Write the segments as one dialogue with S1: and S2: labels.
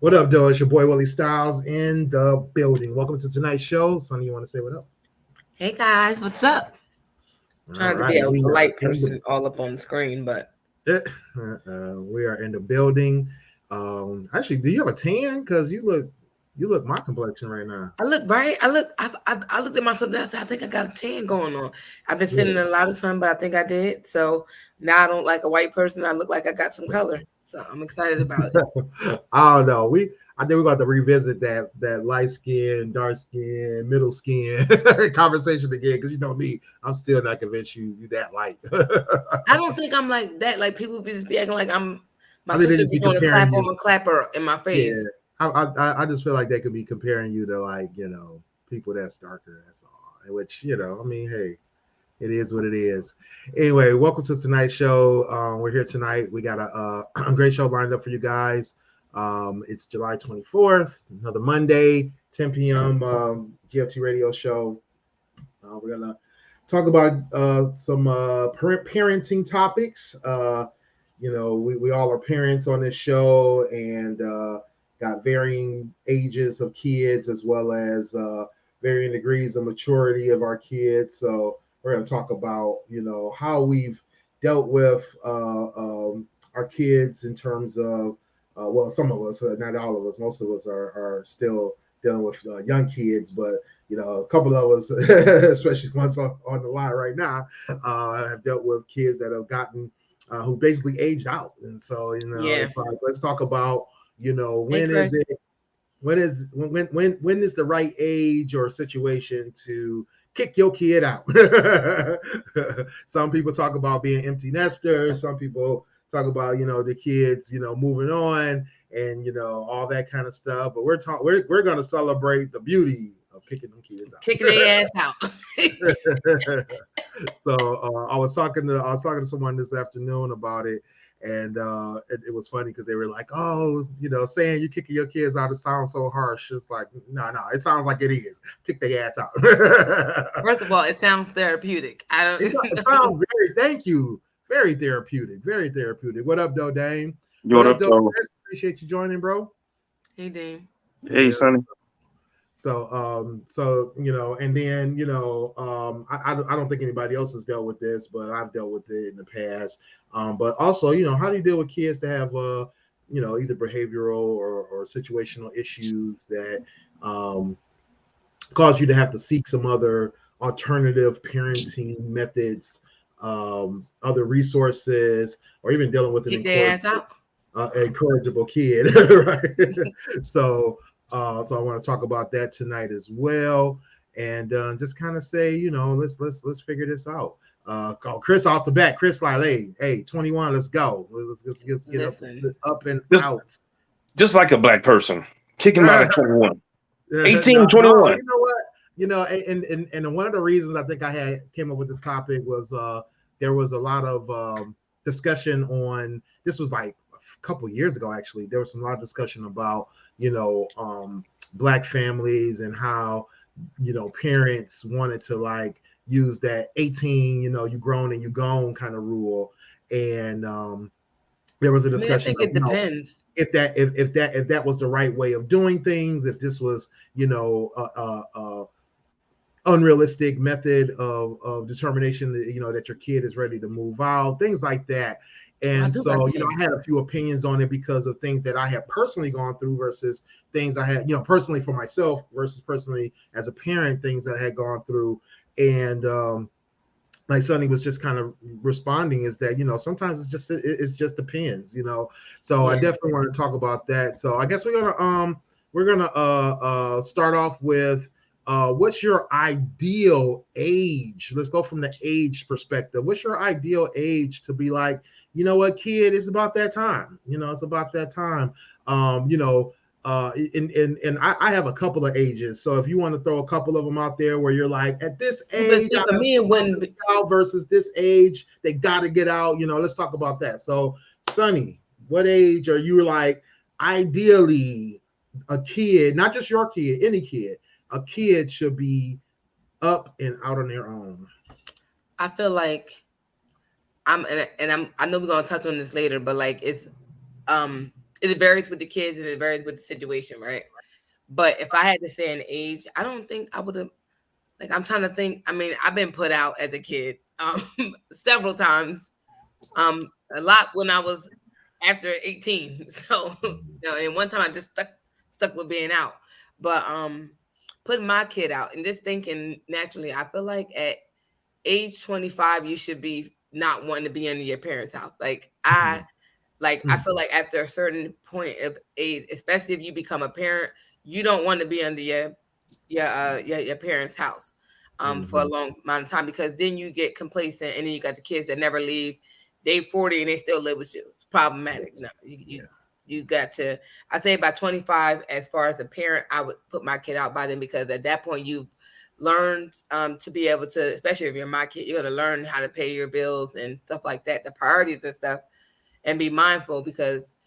S1: What up, though? It's your boy Willie Styles in the building. Welcome to tonight's show. Sonny, you want to say what up?
S2: Hey guys, what's up?
S1: All
S2: Trying to be
S1: right,
S2: a
S1: we are
S2: light
S1: in
S2: person all up on the screen, but
S1: we are in the building. Actually, do you have a tan? Because you look my complexion right now.
S2: I look right. I looked at myself and I said, I think I got a tan going on. I've been sitting
S1: Yeah.
S2: in a lot of sun, but I think I did. So now I don't like a white person. I look like I got some color. So I'm excited about it.
S1: I don't know. I think we're going to revisit that light skin, dark skin, middle skin conversation again. Because you know me, I'm still not convinced you that light.
S2: I don't think I'm like that. Like people be acting like I'm my
S1: I think they
S2: sister
S1: just
S2: be
S1: be
S2: doing a
S1: comparing
S2: clap
S1: you.
S2: on a clapper in my
S1: Yeah,
S2: face.
S1: I just feel like they could be comparing you to like people that's darker. That's all. Which I mean, hey, it is what it is. Anyway, welcome to tonight's show. We're here tonight. We got a great show lined up for you guys. It's July 24th, another Monday, 10 p.m. GFT radio show. We're gonna talk about some parenting topics. We all are parents on this show and got varying ages of kids as well as varying degrees of maturity of our kids. So we're going to talk about, how we've dealt with our kids in terms of, well, some of us, not all of us, most of us are still dealing with young kids, but a couple of us, especially ones on the line right now, have dealt with kids that have gotten who basically aged out. And so,
S2: Yeah.
S1: it's like, let's talk about,
S2: Hey
S1: when is
S2: Chris.
S1: it, when is the right age or situation to kick your kid out? Some people talk about being empty nesters. Some people talk about, the kids, moving on and, all that kind of stuff. But we're going to celebrate the beauty of kicking them kids
S2: Kicking their ass out.
S1: out. So I was talking to someone this afternoon about it, and it was funny because they were like, "Oh, saying you kicking your kids out, it sounds so harsh." It's like, no, it sounds like it is. Kick their ass out.
S2: First of all, it sounds therapeutic. I
S1: It
S2: don't
S1: sounds thank you, very therapeutic, very therapeutic. What up, though, Dane?
S3: Yo,
S1: What
S3: what
S1: up,
S3: up,
S1: though,
S3: though?
S1: Chris? Appreciate you joining, bro.
S2: Hey Dane.
S3: Hey,
S1: Yeah.
S3: Sonny.
S1: So and then I don't think anybody else has dealt with this, but I've dealt with it in the past. But also, how do you deal with kids that have either behavioral or situational issues that cause you to have to seek some other alternative parenting methods, other resources, or even dealing with an
S2: Kick their ass out.
S1: incorrigible kid, right? so, so I want to talk about that tonight as well, and just kind of say, let's figure this out. Call Chris off the bat. Chris like, hey, 21, let's go. Let's get
S2: Listen.
S1: up and
S3: Just,
S1: out.
S3: just like a black person. Kick him out at 21.
S1: No,
S3: 18,
S1: no,
S3: 21.
S1: you know what? And one of the reasons I think came up with this topic was there was a lot of discussion on this was like a couple years ago actually. There was a lot of discussion about black families and how parents wanted to like use that 18 you grown and you gone kind of rule, and there was a
S2: I mean, I
S1: discussion
S2: think
S1: of
S2: it depends.
S1: if that was the right way of doing things, if this was unrealistic method of determination that that your kid is ready to move out, things like that.
S2: Well, I
S1: And
S2: do got a
S1: so
S2: kid.
S1: I had a few opinions on it because of things that I have personally gone through versus things I had personally for myself versus personally as a parent, things that I had gone through. And like Sonny was just kind of responding is that sometimes it's just depends. So I
S2: Yeah.
S1: definitely want to talk about that. So I guess we're gonna start off with what's your ideal age? Let's go from the age perspective. What's your ideal age to be like, kid, it's about that time. It's about that time. And I have a couple of ages. So if you want to throw a couple of them out there where you're like, at this
S2: But
S1: age,
S2: see, for me, it wouldn't be.
S1: out versus this age, they got to get out. Let's talk about that. So, Sonny, what age are you like? Ideally, a kid, not just your kid, any kid, a kid should be up and out on their own.
S2: I feel like I know we're gonna touch on this later, but like it's it varies with the kids and it varies with the situation, right? But if I had to say an age, I don't think I would have. Like, I'm trying to think. I mean, I've been put out as a kid several times. A lot when I was after 18. So, and one time I just stuck with being out. But putting my kid out and just thinking naturally, I feel like at age 25, you should be not wanting to be under your parents' house. I feel like after a certain point of age, especially if you become a parent, you don't want to be under your parents' house for a long amount of time, because then you get complacent and then you got the kids that never leave. They 40 and they still live with you. It's problematic. No, you got to. I say by 25, as far as a parent, I would put my kid out by then, because at that point you've learned to be able to, especially if you're my kid, you're going to learn how to pay your bills and stuff like that, the priorities and stuff, and be mindful, because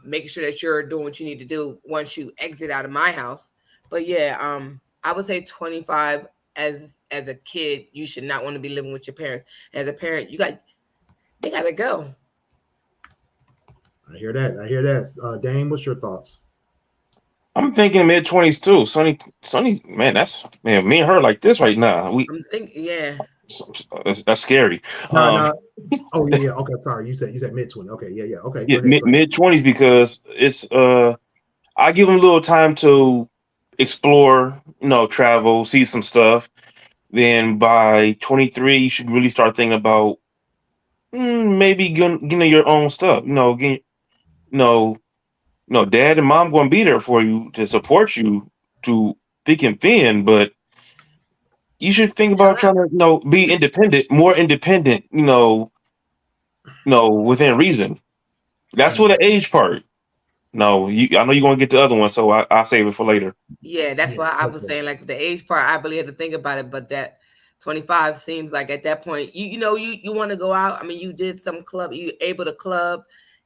S2: making sure that you're doing what you need to do once you exit out of my house. But yeah, I would say 25 as a kid, you should not want to be living with your parents. As a parent, they gotta go.
S1: I hear that. Dame, what's your thoughts?
S3: I'm thinking mid-20s too. Sonny, man, me and her like this right now.
S2: I'm thinking, yeah.
S3: That's scary.
S1: No. Oh yeah. Okay, sorry. You said mid-20s. Okay, yeah. Okay,
S3: yeah,
S1: go ahead.
S3: mid-20s, because it's I give them a little time to explore, travel, see some stuff. Then by 23, you should really start thinking about maybe getting your own stuff. Dad and mom going to be there for you to support you to thick and thin, but you should think about trying to, be independent, more independent, within reason. That's for the age part. No, I know you're going to get the other one, so I'll save it for later.
S2: Yeah, that's why I was saying, like, the age part, I really had to think about it, but that 25 seems like at that point, you want to go out. I mean, you did some club, you able to club,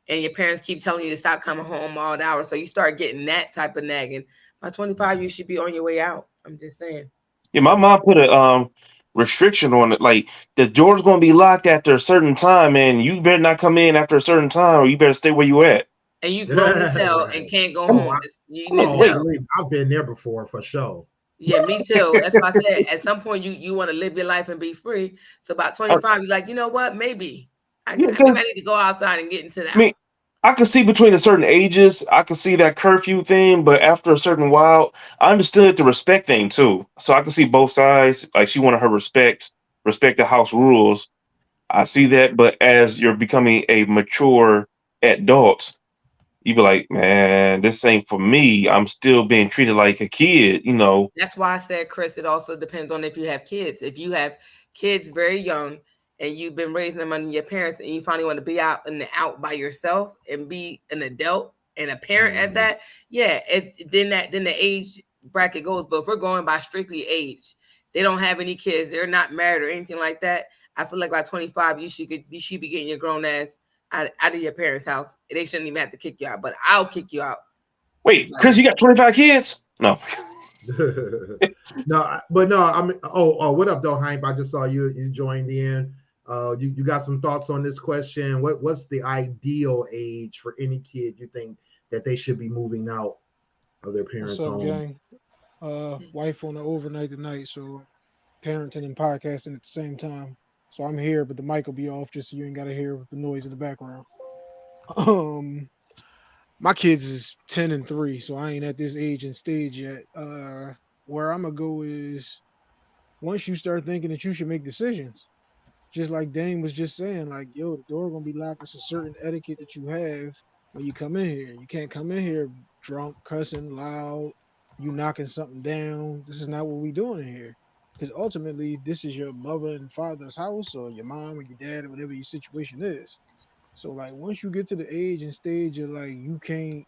S2: and your parents keep telling you to stop coming home all the hours, so you start getting that type of nagging. By 25, you should be on your way out. I'm just saying.
S3: Yeah, my mom put a restriction on it, like the door's going to be locked after a certain time, and you better not come in after a certain time, or you better stay where you at.
S2: And you grown as hell and can't go home.
S1: I've been there before for sure.
S2: Yeah, me too. That's why I said at some point you want to live your life and be free. So about 25, you're like, you know what? Maybe I need to go outside and get into that.
S3: I mean, I could see between a certain ages, I could see that curfew thing, but after a certain while, I understood the respect thing too. So I could see both sides. Like, she wanted her respect the house rules. I see that, but as you're becoming a mature adult, you be like, man, this ain't for me. I'm still being treated like a kid,
S2: That's why I said, Chris, it also depends on if you have kids. If you have kids very young and you've been raising them under your parents, and you finally want to be out by yourself and be an adult and a parent at that, then the age bracket goes. But if we're going by strictly age, they don't have any kids, they're not married or anything like that, I feel like by 25, you should be getting your grown ass out of your parents' house. They shouldn't even have to kick you out, but I'll kick you out.
S3: Wait, Chris, you got 25 kids? No.
S1: No, I mean, what up, though, Hype? I just saw you joined in. You got some thoughts on this question? What's the ideal age for any kid you think that they should be moving out of their parents' home?
S4: Gang? Wife on the overnight tonight, so parenting and podcasting at the same time. So I'm here, but the mic will be off just so you ain't got to hear the noise in the background. My kids is 10 and 3, so I ain't at this age and stage yet. Where I'm going to go is once you start thinking that you should make decisions, just like Dane was just saying, like, yo, the door going to be locked. It's a certain etiquette that you have when you come in here. You can't come in here drunk, cussing, loud, you knocking something down. This is not what we doing in here. Because ultimately, this is your mother and father's house, or your mom or your dad, or whatever your situation is. So, like, once you get to the age and stage of, like, you can't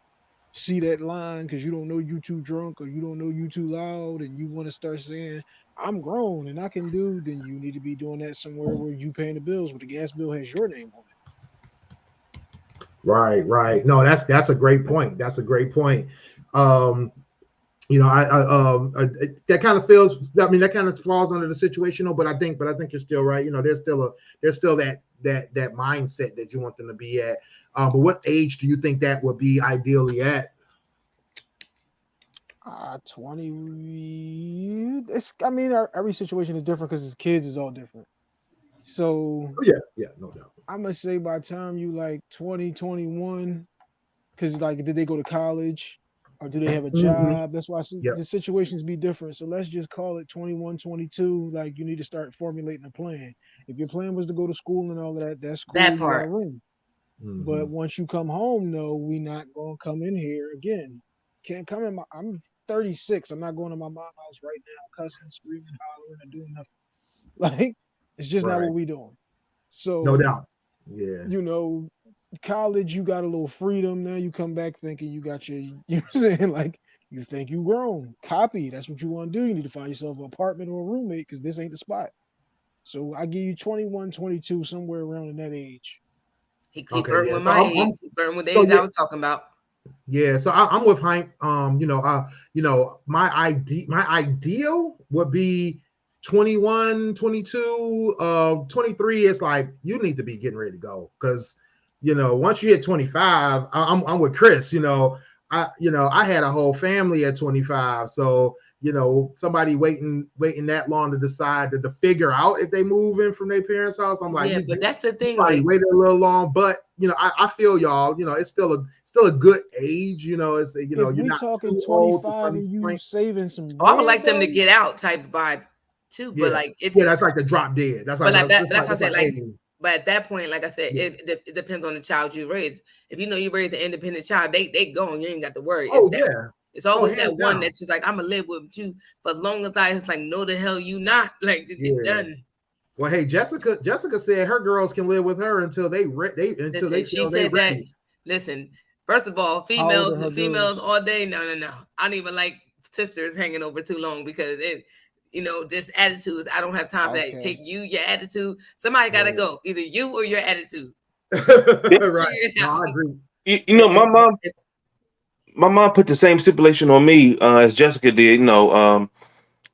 S4: see that line because you don't know you too drunk or you don't know you too loud, and you want to start saying, I'm grown and I can do, then you need to be doing that somewhere where you paying the bills, where the gas bill has your name on it.
S1: Right. No, that's a great point. you know, that kind of feels. I mean, that kind of falls under the situational, but I think you're still right. You know, there's still that mindset that you want them to be at. But what age do you think that would be ideally at?
S4: 20. I mean, every situation is different because kids is all different. So
S1: yeah, no doubt.
S4: I'm gonna say by the time you like 20, 21, because like, did they go to college or do they have a job? That's why the situations be different. So let's just call it 21, 22. Like, you need to start formulating a plan. If your plan was to go to school and all of that, that's cool.
S2: That
S4: You got a
S2: part.
S4: room. But once you come home, no, we not gonna come in here again. Can't come in. I'm 36. I'm not going to my mom's house right now, cussing, screaming, hollering, and doing nothing. Like, it's just not
S1: Right.
S4: what we doing. So
S1: No doubt. Yeah.
S4: you know, college, you got a little freedom. Now you come back thinking you got your, you know what I'm saying? Like, you think you grown. Copy. That's what you want to do. You need to find yourself an apartment or a roommate because this ain't the spot. So I give you 21, 22, somewhere around in that age.
S2: He
S1: Okay,
S2: flirting
S1: yeah.
S2: with
S1: So
S2: my
S1: I'm-
S2: age. He flirting with the
S1: so
S2: age
S1: yeah.
S2: I was talking about.
S1: Yeah, so I'm with Hank. You know, my ideal would be 21, 22, 23. It's like you need to be getting ready to go because, you know, once you hit 25, I'm with Chris. You know, I had a whole family at 25, so you know, somebody waiting that long to decide to figure out if they move in from their parents' house. I'm like,
S2: Yeah, but that's the thing.
S1: probably
S2: Like,
S1: waited a little long, but you know, I feel y'all. You know, it's still a good age. You know, it's you're
S4: If we
S1: not
S4: talking
S1: too old to
S4: 25 and you
S1: point.
S4: saving some
S2: I would
S4: bread,
S2: like them to
S4: though,
S2: get out type vibe too. But
S1: Yeah,
S2: like, it's
S1: yeah, that's like the drop dead. That's
S2: but
S1: like
S2: like that.
S1: that's
S2: That's what I said. Like,
S1: hey,
S2: but at that point, like I said,
S1: Yeah.
S2: it depends on the child you raise. If you know you raised an independent child, they gone. You ain't got to worry.
S1: oh
S2: It's
S1: yeah,
S2: It's always
S1: hands
S2: that one
S1: down.
S2: that's just like, I'm gonna live with you for as long as it's like, no, the hell you not. Like, it's
S1: Yeah.
S2: done.
S1: Well, hey, Jessica said her girls can live with her until they
S2: Listen, she
S1: feel they
S2: said that.
S1: ready.
S2: Listen, first of all,
S4: How old are her
S2: females
S4: girls?
S2: all day. No. I don't even like sisters hanging over too long because it, you know, just attitudes. I don't have time for that.
S4: Okay.
S2: Take you, your attitude. Somebody gotta
S1: Right.
S2: go. Either you or your attitude.
S1: Right.
S2: Figure it
S1: No,
S2: out.
S1: I agree.
S3: You know, my mom put the same stipulation on me as Jessica did. You know,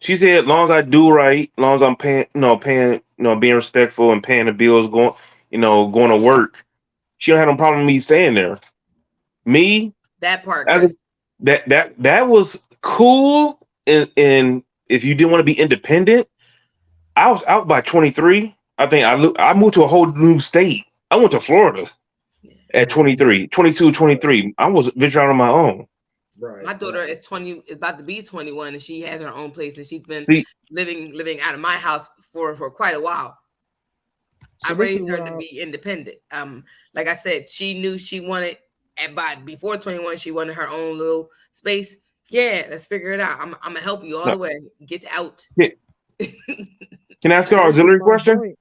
S3: she said, as long as I do right, as long as I'm paying, being respectful and paying the bills, going to work, she don't have no problem with me staying there. Me,
S2: That part,
S3: as
S2: Chris.
S3: that was cool. And if you didn't want to be independent, I was out by 23. I think I moved to a whole new state. I went to Florida at 23, 22, 23. I was venturing out on my own.
S1: Right.
S2: My daughter
S1: right.
S2: is about to be 21, and she has her own place, and she's been
S3: See,
S2: living out of my house for quite a while.
S4: So
S2: I
S4: this is
S2: raised her
S4: what
S2: to be independent. Like I said, she knew she wanted, and before 21, she wanted her own little space. Yeah, let's figure it out. I'm gonna help you all
S3: No.
S2: the way. Get out.
S3: can I ask her an
S4: So this is
S3: auxiliary
S4: my
S3: question?
S4: point.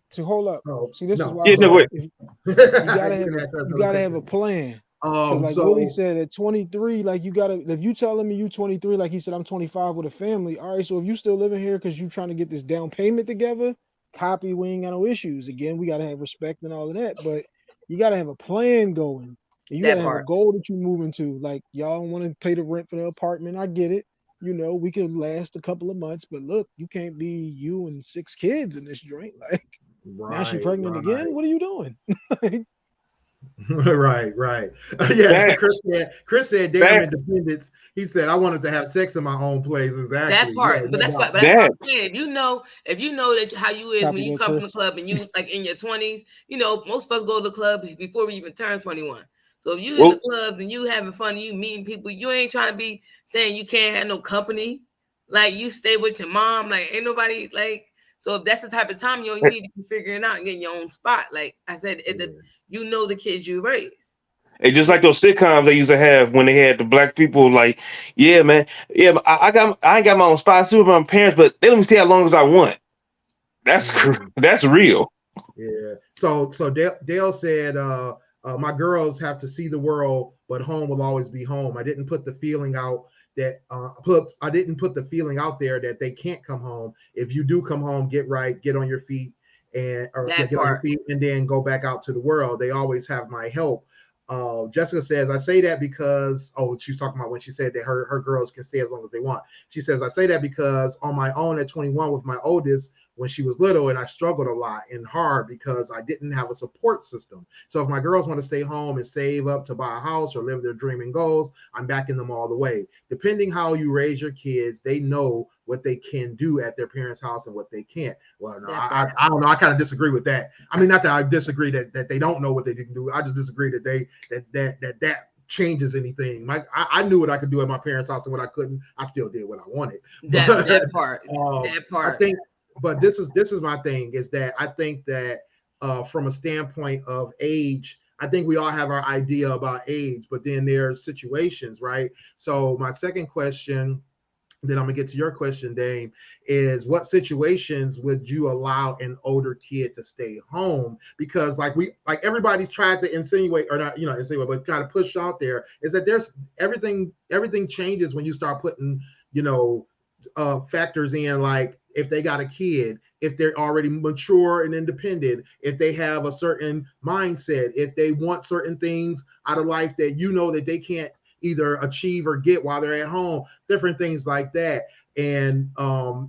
S4: So hold up.
S1: Oh,
S4: See, this is
S1: no.
S4: why
S3: Yeah,
S4: I
S3: no,
S4: said
S3: wait.
S4: you gotta have a plan. Because like
S1: so
S4: Willie said, at 23, like, you gotta, if you telling me you 23, like he said, I'm 25 with a family. All right, so if you still living here because you trying to get this down payment together, copy, we ain't got no issues. Again, we gotta have respect and all of that, but you gotta have a plan going. And you
S2: That
S4: gotta have a
S2: part.
S4: goal that you moving to. Like, y'all don't want to pay the rent for the apartment. I get it. You know, we could last a couple of months, but look, you can't be you and 6 kids in this joint. Like, now she pregnant again. What are you doing?
S1: right. Yeah,
S3: Facts.
S1: Chris said, damn
S3: Facts.
S1: independence. He said, I wanted to have sex in my own place. Exactly.
S2: That part,
S1: Yeah,
S2: but
S1: no
S2: that's
S1: doubt.
S2: what I'm
S3: Facts.
S2: saying. If you know that how you is when
S4: Copy
S2: you
S4: that,
S2: come from the
S4: Chris.
S2: club and you like in your 20s, you know, most of us go to the club before we even turn 21. So if you in
S3: Well,
S2: the clubs and you having fun, you meeting people, you ain't trying to be saying you can't have no company. Like, you stay with your mom, like, ain't nobody like. So if that's the type of time you need to be figuring out and getting your own spot. Like I said, you know the kids you raise.
S3: it's just like those sitcoms they used to have when they had the black people. Like, yeah, man, yeah, but I ain't got my own spot too with my parents, but they let me stay as long as I want. That's that's real.
S1: Yeah. So Dale said, my girls have to see the world, but home will always be home. I didn't put the feeling out that I didn't put the feeling out there that they can't come home. If you do come home, get right, get on your feet, and
S2: That
S1: get on your
S2: part.
S1: feet, and then go back out to the world. They always have my help. Jessica says, I say that because, she's talking about when she said that her girls can stay as long as they want. She says, I say that because on my own at 21 with my oldest, when she was little, and I struggled a lot and hard because I didn't have a support system. So if my girls want to stay home and save up to buy a house or live their dream and goals, I'm backing them all the way. Depending how you raise your kids, they know what they can do at their parents' house and what they can't. Well, no, I don't know. I kind of disagree with that. I mean, not that I disagree that they don't know what they can do. I just disagree that that changes anything. I knew what I could do at my parents' house, and what I couldn't, I still did what I wanted.
S2: That part.
S1: I think, but this is my thing, is that I think that from a standpoint of age, I think we all have our idea about age, but then there's situations, right? So my second question, then I'm gonna get to your question, Dame, is what situations would you allow an older kid to stay home? Because like everybody's tried to insinuate, or not, insinuate, but kind of push out there, is that there's everything changes when you start putting, factors in, like if they got a kid, if they're already mature and independent, if they have a certain mindset, if they want certain things out of life that that they can't either achieve or get while they're at home, different things like that. And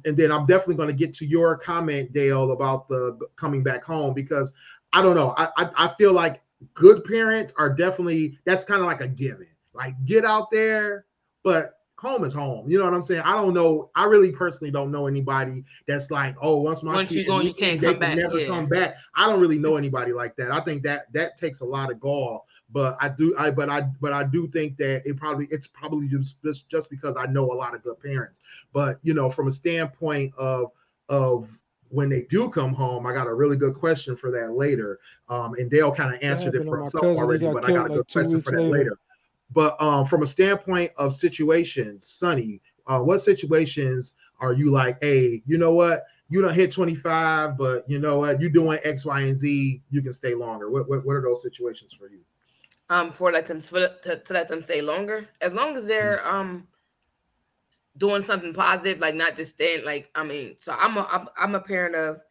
S1: then I'm definitely going to get to your comment, Dale, about the coming back home, because I don't know. I feel like good parents are definitely, that's kind of like a given. Like, get out there, but home is home. You know what I'm saying? I don't know. I really personally don't know anybody that's like, oh, once
S2: you go, you can't come back.
S1: Never come back. I don't really know anybody like that. I think that takes a lot of gall. But I do think that it's probably just because I know a lot of good parents. But from a standpoint of when they do come home, I got a really good question for that later. And Dale kind of answered it for himself already, but I got a good question for that later. But from a standpoint of situations, Sonny, what situations are you like, hey, you know what? You don't hit 25, but you know what? You're doing X, Y, and Z. You can stay longer. What are those situations for you?
S2: To let them stay longer, as long as they're doing something positive, like not just staying. Like, I mean, so I'm a parent of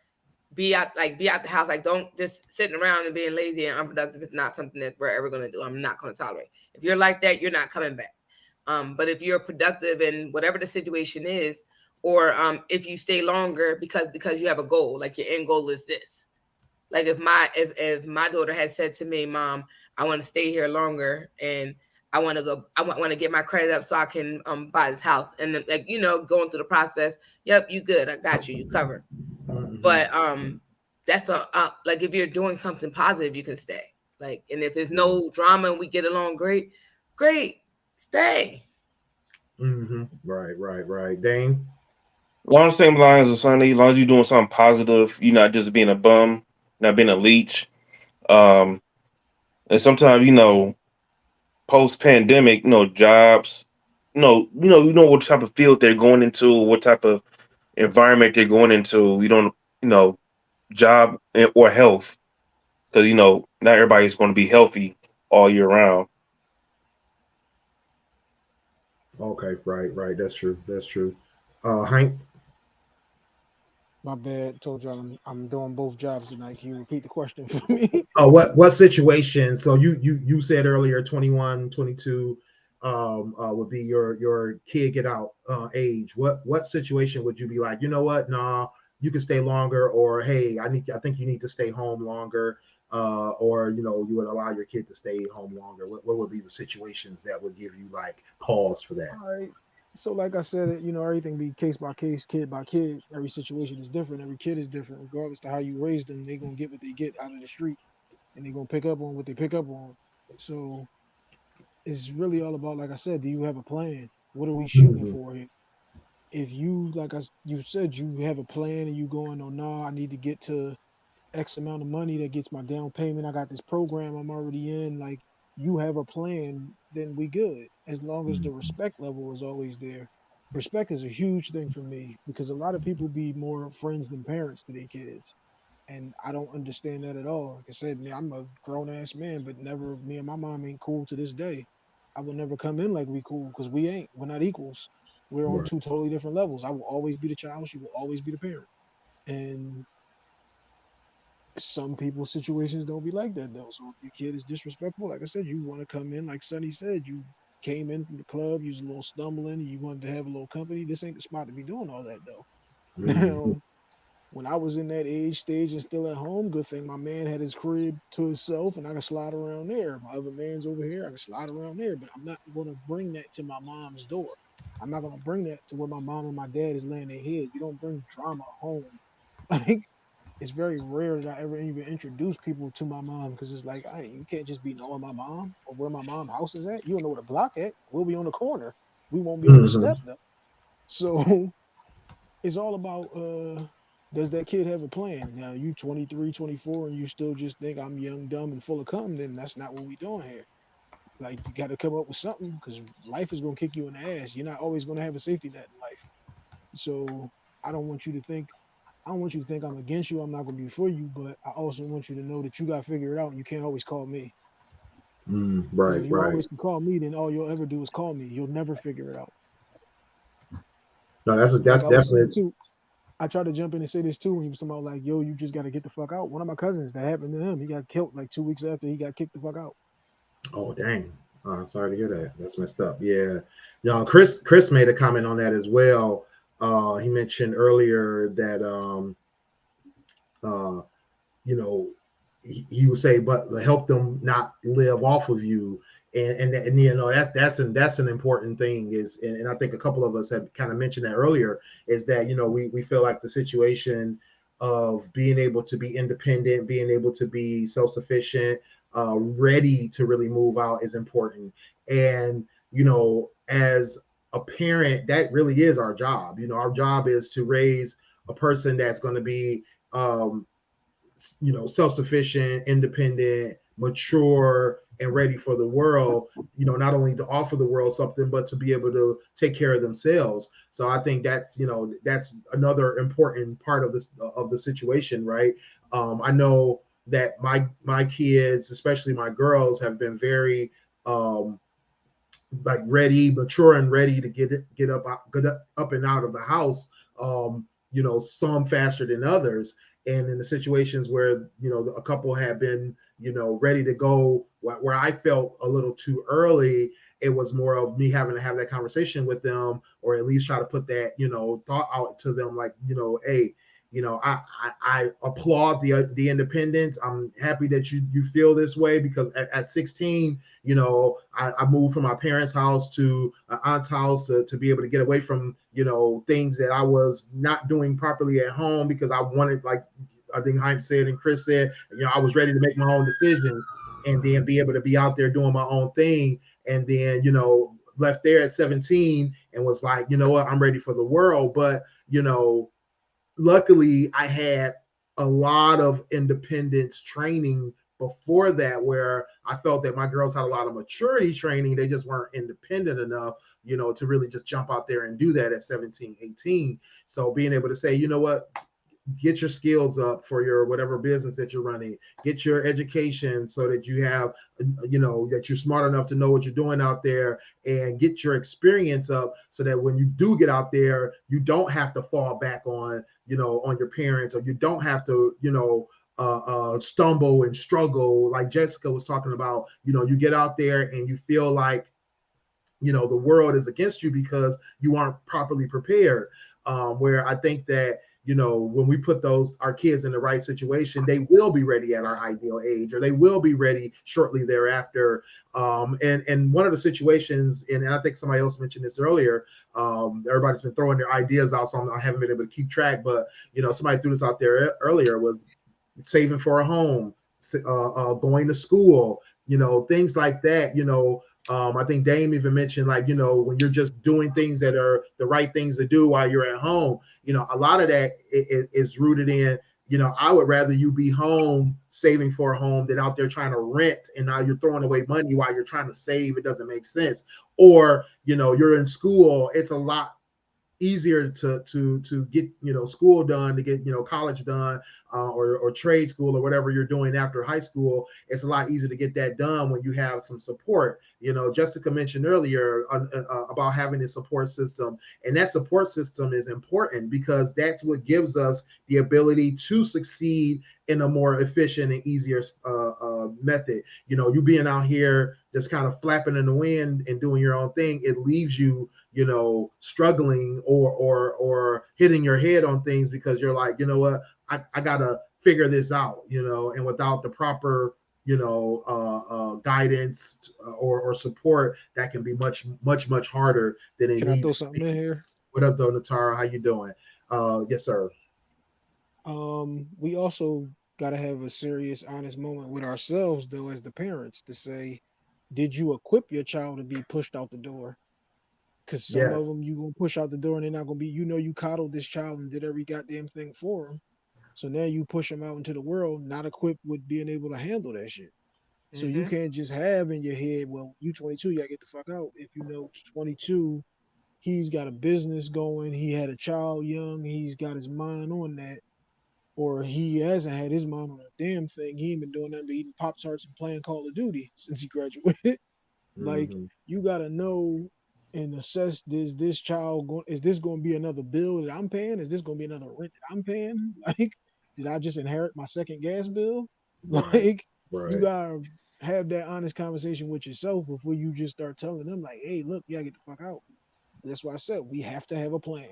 S2: be out the house. Like, don't just sitting around and being lazy and unproductive. It's not something that we're ever going to do. I'm not going to tolerate. If you're like that, you're not coming back. But if you're productive in whatever the situation is, or if you stay longer because you have a goal, like your end goal is this. Like if my daughter had said to me, Mom, I want to stay here longer, and I want to get my credit up so I can buy this house, and then, like, going through the process. Yep, you good. I got you. You covered. But that's like, if you're doing something positive, you can stay. Like, and if there's no drama and we get along great, stay.
S1: Right. Dane?
S3: Along the same lines as Sonny, as long as you're doing something positive, you're not just being a bum, not being a leech. And sometimes, post pandemic, jobs, what type of field they're going into, what type of environment they're going into. You don't, job or health, because not everybody's going to be healthy all year round.
S1: Okay, right. That's true. Hank?
S4: My bad. Told you I'm doing both jobs tonight. Can you repeat the question for me?
S1: What situation? So you said earlier 21, 22 would be your kid get out age. What situation would you be like, you know what? Nah, you can stay longer, or hey, I think you need to stay home longer, or you would allow your kid to stay home longer. What would be the situations that would give you like pause for that?
S4: All right. So like I said, everything be case by case, kid by kid. Every situation is different. Every kid is different. Regardless to how you raise them, they're gonna get what they get out of the street, and they're gonna pick up on what they pick up on. So it's really all about, like I said, do you have a plan? What are we shooting for here? If you, you said, you have a plan and you going, oh no, I need to get to X amount of money that gets my down payment. I got this program I'm already in. Like, you have a plan, then we good. As long as the respect level is always there. Respect is a huge thing for me, because a lot of people be more friends than parents to their kids. And I don't understand that at all. Like I said, man, I'm a grown ass man, but never, me and my mom ain't cool to this day. I will never come in like we cool, because we ain't. We're not equals. We're on
S1: Right.
S4: two totally different levels. I will always be the child. She will always be the parent. And some people's situations don't be like that though. So if your kid is disrespectful, like I said, you want to come in, like Sonny said, you came in from the club, you was a little stumbling, you wanted to have a little company. This ain't the spot to be doing all that though.
S1: Mhm.
S4: Now, when I was in that age stage and still at home, good thing my man had his crib to himself and I could slide around there. My other man's over here, I can slide around there, but I'm not gonna bring that to my mom's door. I'm not gonna bring that to where my mom and my dad is laying their heads. You don't bring drama home. Like it's very rare that I ever even introduce people to my mom because it's like you can't just be knowing my mom or where my mom house is at. You don't know where the block at. We'll be on the corner. We won't be on the
S1: Mhm.
S4: step though. So it's all about does that kid have a plan? Now you 23, 24, and you still just think I'm young, dumb, and full of cum, then that's not what we doing here. Like you got to come up with something because life is gonna kick you in the ass. You're not always gonna have a safety net in life. So I don't want you to think I don't want you to think I'm against you. I'm not gonna be for you, but I also want you to know that you gotta figure it out and you can't always call me. Because
S1: Right,
S4: if you
S1: right.
S4: always can call me, then all you'll ever do is call me. You'll never figure it out.
S1: No, that's
S4: Like I was saying
S1: definitely.
S4: too, I tried to jump in and say this too when he was talking about like, yo, you just gotta get the fuck out. One of my cousins that happened to him, he got killed like 2 weeks after he got kicked the fuck out.
S1: Oh, dang. I'm sorry to hear that. That's messed up. Yeah. Chris made a comment on that as well. He mentioned earlier that uh, you know, he would say, but help them not live off of you. And you know that's an important thing is and I think a couple of us have kind of mentioned that earlier is that you know we feel like the situation of being able to be independent, being able to be self-sufficient, ready to really move out is important. And you know, as a parent, that really is our job. You know, our job is to raise a person that's going to be um, you know, self-sufficient, independent, mature, and ready for the world. You know, not only to offer the world something, but to be able to take care of themselves. So I think that's you know that's another important part of this of the situation, right? I know that my kids, especially my girls, have been very um, like ready, mature, and ready to get up and out of the house. You know, some faster than others, and in the situations where you know a couple had been you know ready to go, where I felt a little too early, it was more of me having to have that conversation with them, or at least try to put that you know thought out to them, like you know, hey, you know, I applaud the independence. I'm happy that you feel this way because at 16, you know, I moved from my parents' house to an aunt's house to be able to get away from you know things that I was not doing properly at home because I wanted, like I think Hype said and Chris said, you know, I was ready to make my own decisions and then be able to be out there doing my own thing. And then you know left there at 17 and was like, you know what, I'm ready for the world. But you know luckily I had a lot of independence training before that where I felt that my girls had a lot of maturity training. They just weren't independent enough, you know, to really just jump out there and do that at 17, 18. So being able to say, you know what, get your skills up for your whatever business that you're running, get your education so that you have you know that you're smart enough to know what you're doing out there, and get your experience up so that when you do get out there you don't have to fall back on you know on your parents, or you don't have to you know stumble and struggle like Jessica was talking about. You know, you get out there and you feel like you know the world is against you because you aren't properly prepared. Where I think that you know when we put those our kids in the right situation, they will be ready at our ideal age, or they will be ready shortly thereafter. And one of the situations, and I think somebody else mentioned this earlier, everybody's been throwing their ideas out, so I haven't been able to keep track, but you know somebody threw this out there earlier, was saving for a home, going to school, you know, things like that. You know, I think Dame even mentioned like, you know, when you're just doing things that are the right things to do while you're at home, you know, a lot of that is rooted in, you know, I would rather you be home saving for a home than out there trying to rent and now you're throwing away money while you're trying to save. It doesn't make sense. Or, you know, you're in school, it's a lot easier to get, you know, school done, to get, you know, college done, or trade school or whatever you're doing after high school. It's a lot easier to get that done when you have some support. You know, Jessica mentioned earlier about having a support system, and that support system is important because that's what gives us the ability to succeed in a more efficient and easier method. You know, you being out here just kind of flapping in the wind and doing your own thing, it leaves you, you know, struggling or hitting your head on things because you're like, you know what, I gotta figure this out, you know, and without the proper, you know, guidance or support, that can be much harder than it
S4: Can I
S1: needs
S4: throw
S1: to
S4: something
S1: be.
S4: in here?
S1: What up, though, Natara? How you doing? Yes, sir.
S4: We also got to have a serious, honest moment with ourselves, though, as the parents, to say, did you equip your child to be pushed out the door? Because some
S1: Yes.
S4: of them you gonna push out the door and they're not gonna be. You know, you coddled this child and did every goddamn thing for them. So now you push them out into the world, not equipped with being able to handle that shit. So you
S2: Mm-hmm.
S4: can't just have in your head, well, you 22, you gotta get the fuck out. If you know 22, he's got a business going, he had a child young, he's got his mind on that, or he hasn't had his mind on a damn thing. He ain't been doing nothing but eating Pop Tarts and playing Call of Duty since he graduated. Like,
S1: Mm-hmm.
S4: you gotta know and assess, this child is this gonna be another bill that I'm paying? Is this gonna be another rent that I'm paying? Like, did I just inherit my second gas bill?
S1: Right.
S4: Like, you
S1: Right.
S4: gotta have that honest conversation with yourself before you just start telling them, like, hey, look, you gotta get the fuck out. That's why I said we have to have a plan.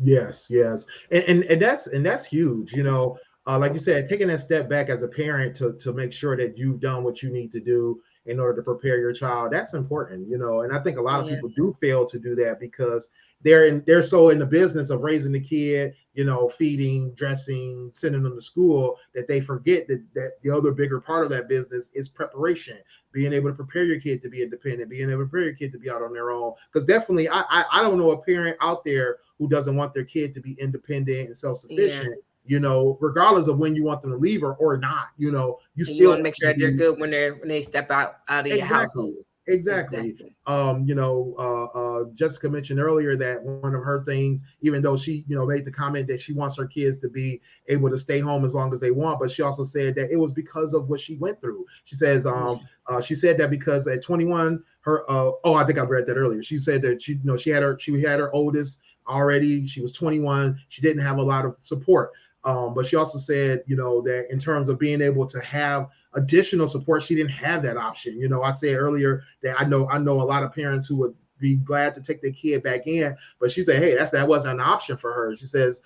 S1: Yes, yes, and that's huge. You know, like you said, taking that step back as a parent to make sure that you've done what you need to do in order to prepare your child. That's important. You know, and I think a lot of
S2: Yeah.
S1: people do fail to do that because they're so in the business of raising the kid, you know, feeding, dressing, sending them to school, that they forget that the other bigger part of that business is preparation, being able to prepare your kid to be independent, being able to prepare your kid to be out on their own. Because definitely, I don't know a parent out there who doesn't want their kid to be independent and
S2: Yeah.
S1: self-sufficient. You know, regardless of when you want them to leave or not. You know, you
S2: And you
S1: still
S2: want to
S1: want
S2: make
S1: them
S2: sure
S1: to
S2: that they're
S1: be.
S2: good when they step out of your
S1: Exactly.
S2: household.
S1: Exactly.
S2: Exactly.
S1: You know, Jessica mentioned earlier that one of her things, even though she, you know, made the comment that she wants her kids to be able to stay home as long as they want, but she also said that it was because of what she went through. She says,
S2: Yeah.
S1: she said that because at 21, her, I think I read that earlier. She said that she, you know, she had her oldest already. She was 21. She didn't have a lot of support. But she also said, you know, that in terms of being able to have additional support, she didn't have that option. You know, I said earlier that I know a lot of parents who would be glad to take their kid back in, but she said, hey, that wasn't an option for her. She says,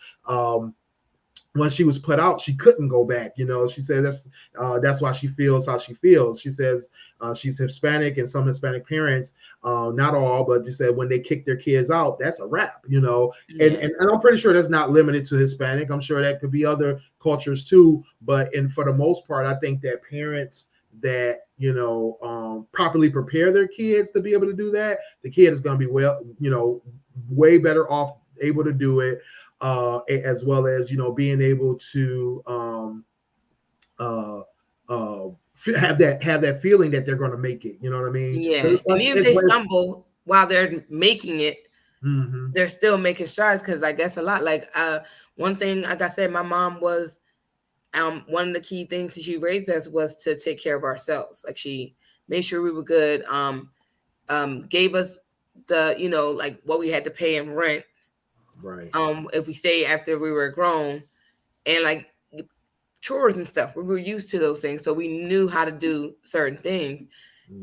S1: when she was put out, she couldn't go back. You know, she said that's why she feels how she feels. She says she's Hispanic, and some Hispanic parents, not all, but she said when they kick their kids out, that's a wrap. You know, and,
S2: Yeah.
S1: and I'm pretty sure that's not limited to Hispanic. I'm sure that could be other cultures too. But for the most part, I think that parents that, you know, properly prepare their kids to be able to do that, the kid is going to be, well, you know, way better off able to do it, as well as, you know, being able to uh, uh, have that feeling that they're going to make it. You know what I mean?
S2: Yeah. And even if
S1: It's
S2: they
S1: way.
S2: stumble while they're making it,
S1: Mm-hmm.
S2: they're still making strides, because like that's a lot. Like one thing, like I said, my mom was one of the key things that she raised us was to take care of ourselves. Like, she made sure we were good, gave us the, you know, like what we had to pay in rent,
S1: Right.
S2: if we stayed after we were grown, and like chores and stuff. We were used to those things, so we knew how to do certain things.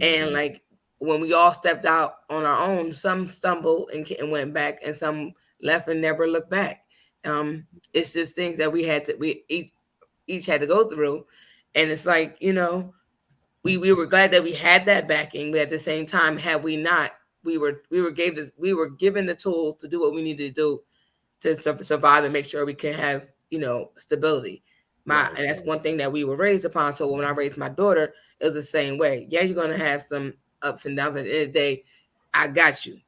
S2: And
S1: Mm-hmm.
S2: like when we all stepped out on our own, some stumbled and went back, and some left and never looked back. It's just things that we each had to go through, and it's like, you know, we were glad that we had that backing, but at the same time, had we not, we were given the tools to do what we needed to do to survive and make sure we can have, you know, stability.
S1: Right.
S2: And that's one thing that we were raised upon. So when I raised my daughter, it was the same way. Yeah, you're gonna have some ups and downs. At the end of the day, I got you.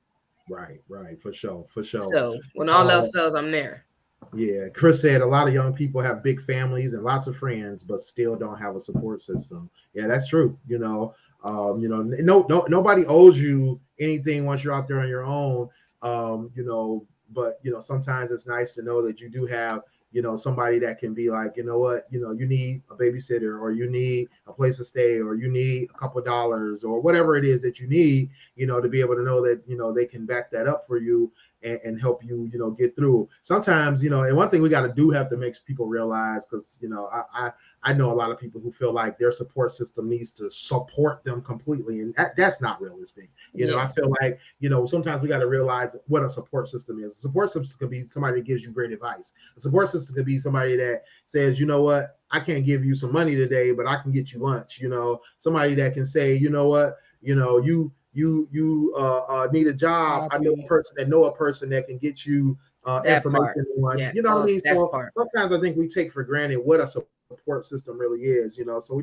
S1: Right. Right. For sure. For sure.
S2: So when all else fails, I'm there.
S1: Yeah, Chris said a lot of young people have big families and lots of friends, but still don't have a support system. Yeah, that's true. You know, nobody owes you anything once you're out there on your own. You know, but sometimes it's nice to know that you do have somebody that can be like, you know what, you need a babysitter, or you need a place to stay, or you need a couple of dollars, or whatever it is that you need, to be able to know that they can back that up for you and help you get through. Sometimes and one thing we got to have to make people realize, because I know a lot of people who feel like their support system needs to support them completely, and that's not realistic. I feel like sometimes we got to realize what a support system is. A support system could be somebody that gives you great advice. A support system could be somebody that says, you know what, I can't give you some money today, but I can get you lunch. Somebody that can say, you know what, you need a job. I know a person that can get you information on.
S2: Yeah.
S1: What I mean? So sometimes I think we take for granted what a support system really is, so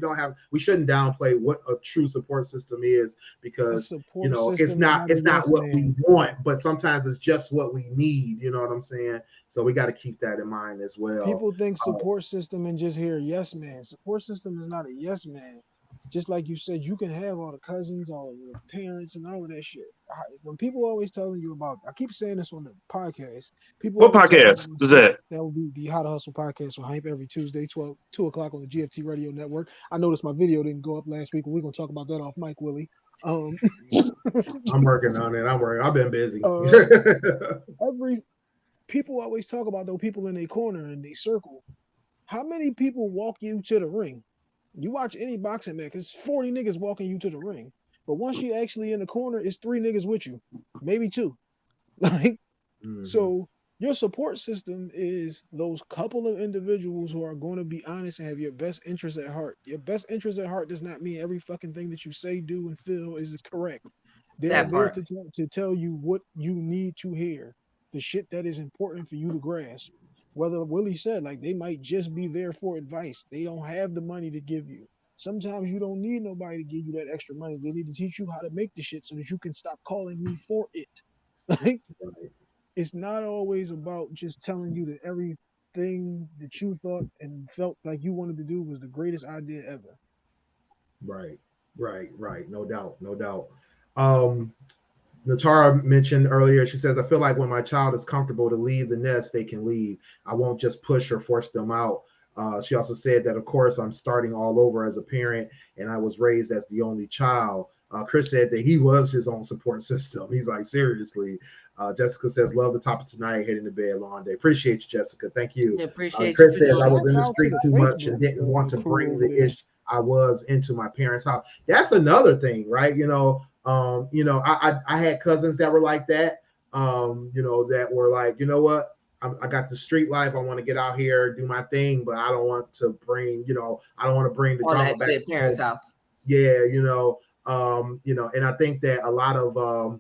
S1: we shouldn't downplay what a true support system is, because it's not what we want, but sometimes it's just what we need. You know what I'm saying? So we got to keep that in mind as well.
S4: People think support system and just hear yes man. Support system is not a yes man. Just like you said, you can have all the cousins, all the parents, and all of that shit. When people always telling you about, I keep saying this on the podcast.
S3: What podcast is that?
S4: That will be the How to Hustle podcast with Hype every Tuesday, 2 o'clock on the GFT Radio Network. I noticed my video didn't go up last week, but we're gonna talk about that off mic, Willie.
S1: I'm working on it. I've been busy.
S4: People always talk about those people in their corner and they circle. How many people walk you to the ring? You watch any boxing match, it's 40 niggas walking you to the ring. But once you actually in the corner, it's 3 niggas with you, maybe 2. So your support system is those couple of individuals who are going to be honest and have your best interest at heart. Your best interest at heart does not mean every fucking thing that you say, do, and feel is correct. They're there to tell you what you need to hear, the shit that is important for you to grasp. Whether Willie said, like, they might just be there for advice. They don't have the money to give you. Sometimes you don't need nobody to give you that extra money. They need to teach you how to make the shit so that you can stop calling me for it. Like, it's not always about just telling you that everything that you thought and felt like you wanted to do was the greatest idea ever.
S1: Right. No doubt. Natara mentioned earlier, she says, I feel like when my child is comfortable to leave the nest, they can leave. I won't just push or force them out. She also said that, of course, I'm starting all over as a parent, and I was raised as the only child. Chris said that he was his own support system. He's like, seriously. Jessica says, love the topic tonight, heading to bed, long day. Appreciate you, Jessica. Thank you.
S2: Appreciate
S1: Chris
S2: you.
S1: says, I was in the street too much and didn't want to bring the issue I was into my parents' house. That's another thing, right? I had cousins that were like that, that were like, you know what? I got the street life. I want to get out here, do my thing, but I don't want to bring, I don't want to bring the drama back to
S2: parents' house.
S1: Yeah, and I think that a lot of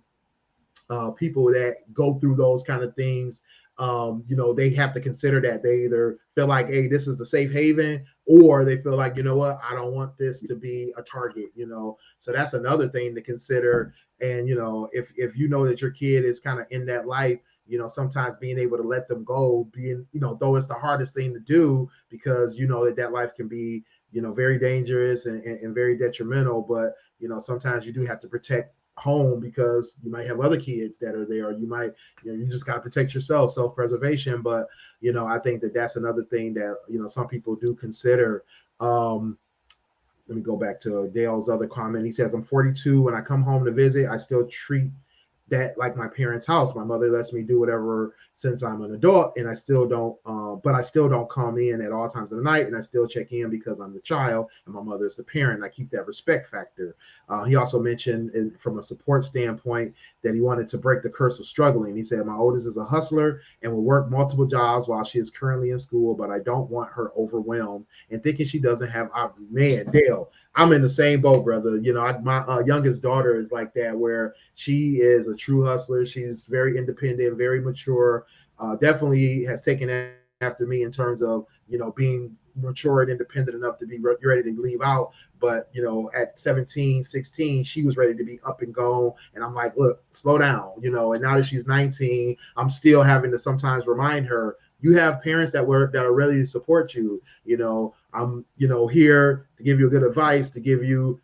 S1: people that go through those kind of things, they have to consider that they either feel like, hey, this is the safe haven, or they feel like, you know what, I don't want this to be a target, so that's another thing to consider. And, if you know that your kid is kind of in that life, sometimes being able to let them go, though it's the hardest thing to do, because that life can be, very dangerous and very detrimental, but, sometimes you do have to protect home because you might have other kids that are there, or you might, you just got to protect yourself, self-preservation. But, I think that that's another thing that, some people do consider. Let me go back to Dale's other comment. He says, I'm 42. When I come home to visit, I still treat that like my parents' house. My mother lets me do whatever since I'm an adult, and I still don't come in at all times of the night, and I still check in because I'm the child and my mother's the parent. I keep that respect factor. He also mentioned from a support standpoint that he wanted to break the curse of struggling. He said, my oldest is a hustler and will work multiple jobs while she is currently in school, but I don't want her overwhelmed and thinking she doesn't have man, Dale, I'm in the same boat, brother. My youngest daughter is like that, where she is a true hustler. She's very independent, very mature, definitely has taken after me in terms of, being mature and independent enough to be ready to leave out. But, at 17, 16, she was ready to be up and gone. And I'm like, look, slow down, and now that she's 19, I'm still having to sometimes remind her, you have parents that are ready to support you. I'm, here to give you good advice, to give you,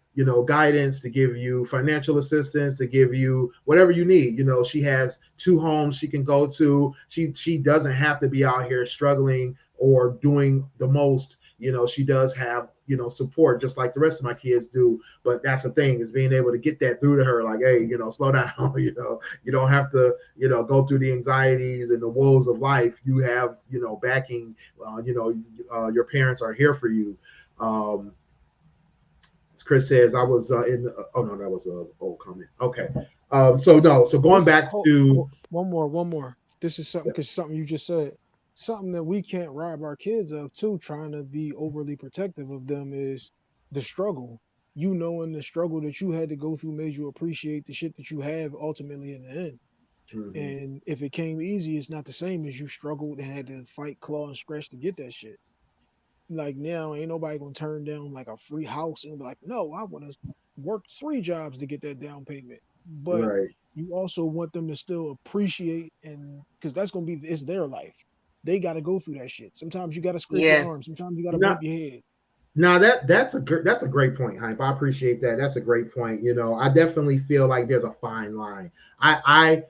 S1: guidance, to give you financial assistance, to give you whatever you need. She has 2 homes she can go to. She doesn't have to be out here struggling or doing the most. She does have, support just like the rest of my kids do. But that's the thing, is being able to get that through to her, like, hey, slow down. You don't have to, go through the anxieties and the woes of life. You have, backing. Your parents are here for you. Chris says, I was oh no, that was an old comment. Okay. So going back to
S4: one more. This is something, because something you just said, something that we can't rob our kids of too, trying to be overly protective of them, is the struggle. And the struggle that you had to go through made you appreciate the shit that you have ultimately in the end.
S1: Mhm.
S4: And if it came easy, it's not the same as you struggled and had to fight, claw, and scratch to get that shit. Like, now ain't nobody gonna turn down like a free house and be like, no, I want to work 3 jobs to get that down payment. But
S1: Right.
S4: you also want them to still appreciate, and because that's gonna be, it's their life. They got to go through that shit. Sometimes you got to scrape your
S2: Yeah.
S4: arm. Sometimes you got to
S1: Nah.
S4: bump your head.
S1: Now that's a great point, Hype. I appreciate that. That's a great point. I definitely feel like there's a fine line. I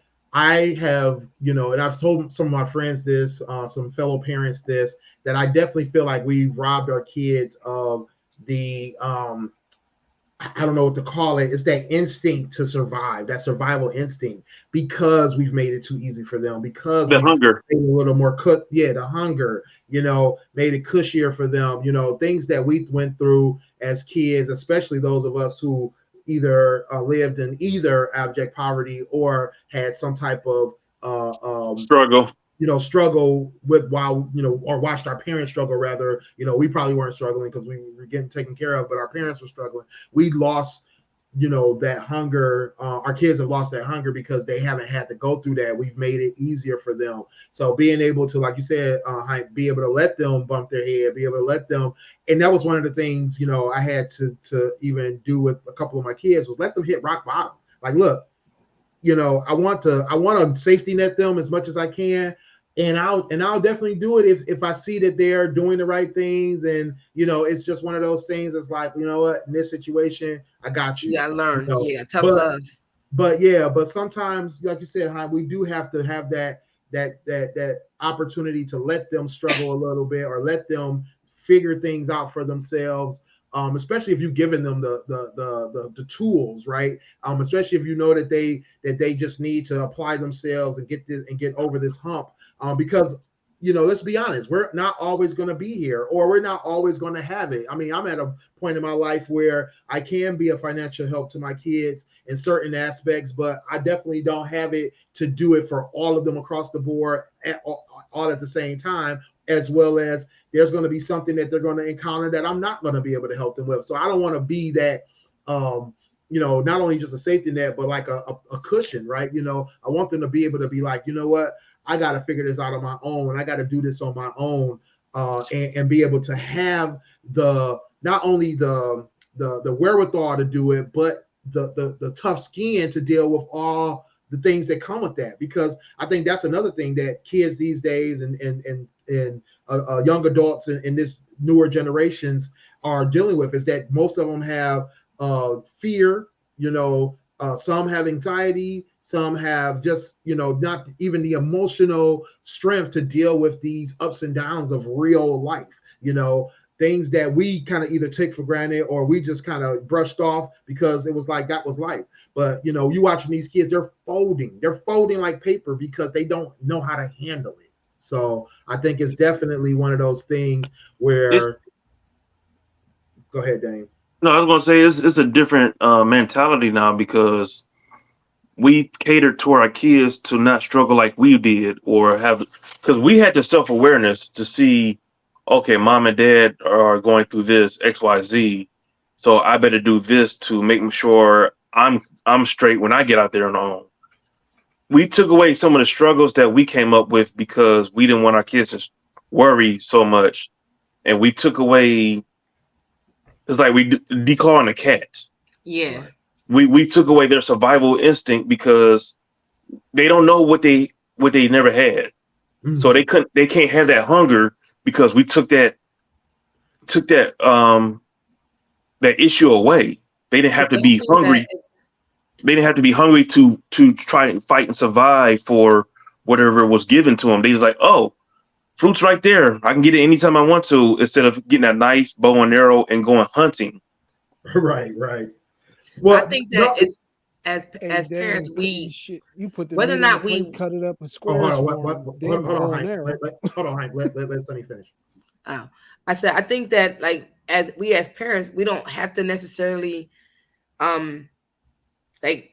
S1: have, and I've told some of my friends this, some fellow parents this, that I definitely feel like we've robbed our kids of the I don't know what to call it. It's that instinct to survive, that survival instinct, because we've made it too easy for them, because
S3: The
S1: we've
S3: hunger.
S1: made it a little more the hunger, made it cushier for them, things that we went through as kids, especially those of us who either lived in either abject poverty or had some type of
S3: Struggle.
S1: struggle with, while, or watched our parents struggle, rather. We probably weren't struggling because we were getting taken care of, but our parents were struggling. We lost, that hunger. Our kids have lost that hunger because they haven't had to go through that. We've made it easier for them. So being able to, like you said, be able to let them bump their head, be able to let them, and that was one of the things, I had to even do with a couple of my kids, was let them hit rock bottom. Like, look, I want to safety net them as much as I can. And I'll definitely do it if I see that they're doing the right things. And, it's just one of those things that's like, you know what, in this situation, I got you.
S2: You gotta learn. Yeah, tough
S1: but,
S2: love.
S1: But sometimes, like you said, we do have to have that opportunity to let them struggle a little bit, or let them figure things out for themselves. Especially if you've given them the tools, right? Especially if you know that they just need to apply themselves and get over this hump. Because, let's be honest, we're not always going to be here, or we're not always going to have it. I mean, I'm at a point in my life where I can be a financial help to my kids in certain aspects, but I definitely don't have it to do it for all of them across the board all at the same time, as well as there's going to be something that they're going to encounter that I'm not going to be able to help them with. So I don't want to be that, not only just a safety net, but like a cushion, right? I want them to be able to be like, you know what, I got to figure this out on my own, and I got to do this on my own, and be able to have not only the wherewithal to do it, but the tough skin to deal with all the things that come with that. Because I think that's another thing that kids these days and young adults in this newer generations are dealing with, is that most of them have fear, some have anxiety, some have just, not even the emotional strength to deal with these ups and downs of real life, things that we kind of either take for granted or we just kind of brushed off because it was like that was life. But, you watching these kids, they're folding like paper because they don't know how to handle it. So I think it's definitely one of those things where, go ahead, Dane.
S3: No, I was going to say it's a different mentality now, because we catered to our kids to not struggle like we did, or because we had the self-awareness to see, okay, mom and dad are going through this XYZ, so I better do this to make sure I'm straight when I get out there on my own. We took away some of the struggles that we came up with because we didn't want our kids to worry so much, and we took away. It's like we declawing a cat.
S2: Yeah.
S3: We took away their survival instinct because they don't know what they never had. Mm-hmm. So they can't have that hunger because we took that issue away. They didn't have to
S2: I
S3: be
S2: think that
S3: hungry. They didn't have to be hungry to try and fight and survive for whatever was given to them. They was like, oh, fruit's right there. I can get it anytime I want to, instead of getting a knife, bow and arrow, and going hunting.
S1: Right.
S2: I
S1: Well,
S2: think that it's as
S4: Hey,
S2: parents,
S4: damn,
S2: we
S4: shit. You put the
S2: whether or
S4: meat on the
S2: not
S4: plate,
S2: we
S4: cut it up in
S1: hold
S4: squares
S1: on.
S4: for
S1: What?
S4: 'em.
S1: Hold
S4: Damn,
S1: on,
S4: bow and
S1: Hank.
S4: arrow.
S1: Hold on, Hank. Let Sunny finish.
S2: I said I think that like as parents, we don't have to necessarily like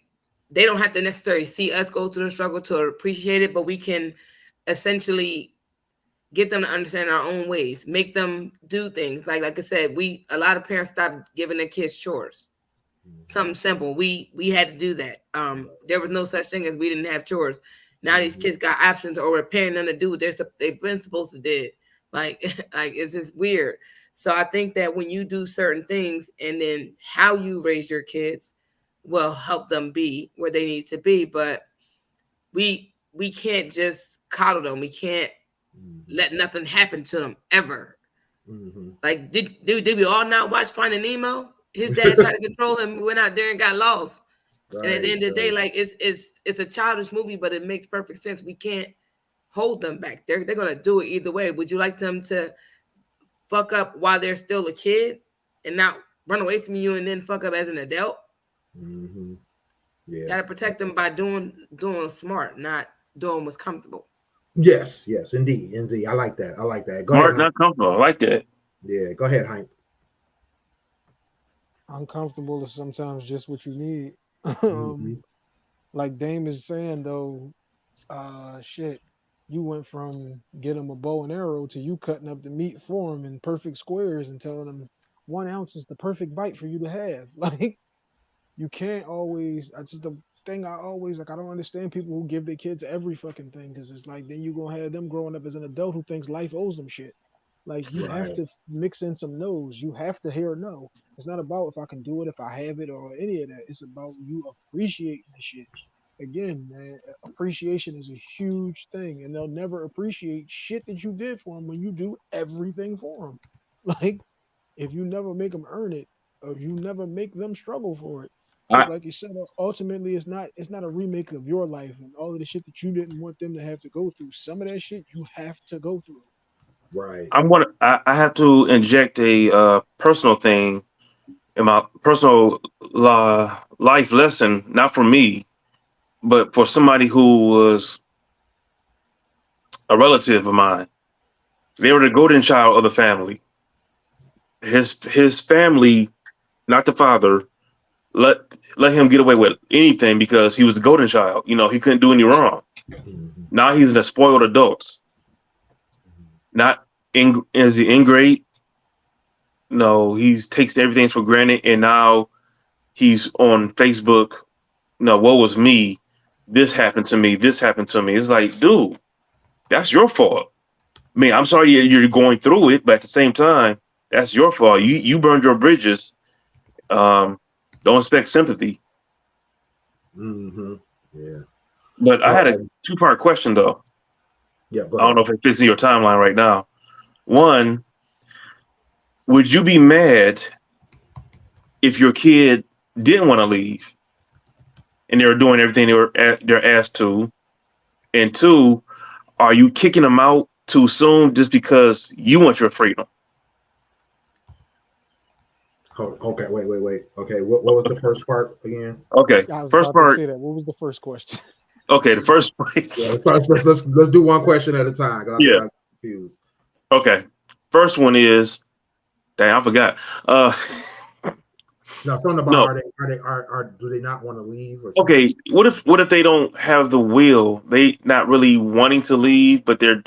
S2: they don't have to necessarily see us go through the struggle to appreciate it, but we can essentially get them to understand our own ways, make them do things. Like I said, a lot of parents stopped giving their kids chores. Something simple. We had to do that. There was no such thing as we didn't have chores. Now these kids got options or preparing them to do what they've been supposed to do. Like it's just weird. So I think that when you do certain things and then how you raise your kids will help them be where they need to be. But we can't just coddle them. We can't let nothing happen to them ever. Like did we all not watch Finding Nemo? His dad tried to control him, went out there and got lost. Right, and at the end of the day, like it's a childish movie, but it makes perfect sense. We can't hold them back. They're gonna do it either way. Would you like them to fuck up while they're still a kid and not run away from you and then fuck up as an adult? Yeah. Gotta protect them by doing smart, not doing what's comfortable.
S1: Yes, indeed. I like that. Go
S3: Smart,
S1: ahead,
S3: not comfortable. I like that.
S1: Yeah, go ahead, Hank.
S4: Uncomfortable is sometimes just what you need. Like Dame is saying though, shit, you went from get him a bow and arrow to you cutting up the meat for him in perfect squares and telling him 1 ounce is the perfect bite for you to have. Like you can't always. That's just the thing I always like. I don't understand people who give their kids every fucking thing because it's like then you gonna have them growing up as an adult who thinks life owes them shit. Like you have to mix in some no's. You have to hear no. It's not about if I can do it, if I have it, or any of that. It's about you appreciating the shit. Again, man, appreciation is a huge thing, and they'll never appreciate shit that you did for them when you do everything for them. Like if you never make them earn it, or you never make them struggle for it. Because like you said, ultimately it's not a remake of your life and all of the shit that you didn't want them to have to go through. Some of that shit you have to go through.
S1: Right.
S3: I have to inject a personal thing in my personal life lesson, not for me, but for somebody who was a relative of mine. They were the golden child of the family. His family, not the father, let him get away with anything because he was the golden child. You know, he couldn't do any wrong. Now he's in a spoiled adult. Not is he ingrate? No, he takes everything for granted, and now he's on Facebook. No, what was me? This happened to me. This happened to me. It's like, dude, that's your fault. I mean, I'm sorry you're going through it, but at the same time, that's your fault. You burned your bridges. Don't expect sympathy.
S1: Yeah.
S3: But I had a 2-part question though.
S1: Yeah. Go ahead.
S3: I don't know if it fits in your timeline right now. One, would you be mad if your kid didn't want to leave and they were doing everything they're asked to? And 2, are you kicking them out too soon just because you want your freedom?
S1: Okay, wait. Okay, what was the first part again?
S3: Okay,
S4: I was
S3: first
S4: about
S3: part.
S4: to say that. What was the first question?
S3: Okay, the first.
S1: Yeah, let's do one question at a time.
S3: Yeah.
S1: I'm confused.
S3: Okay, first one is, dang, I forgot.
S1: Now, something about do they not want to leave? Or
S3: okay, what if they don't have the will? They not really wanting to leave, but they're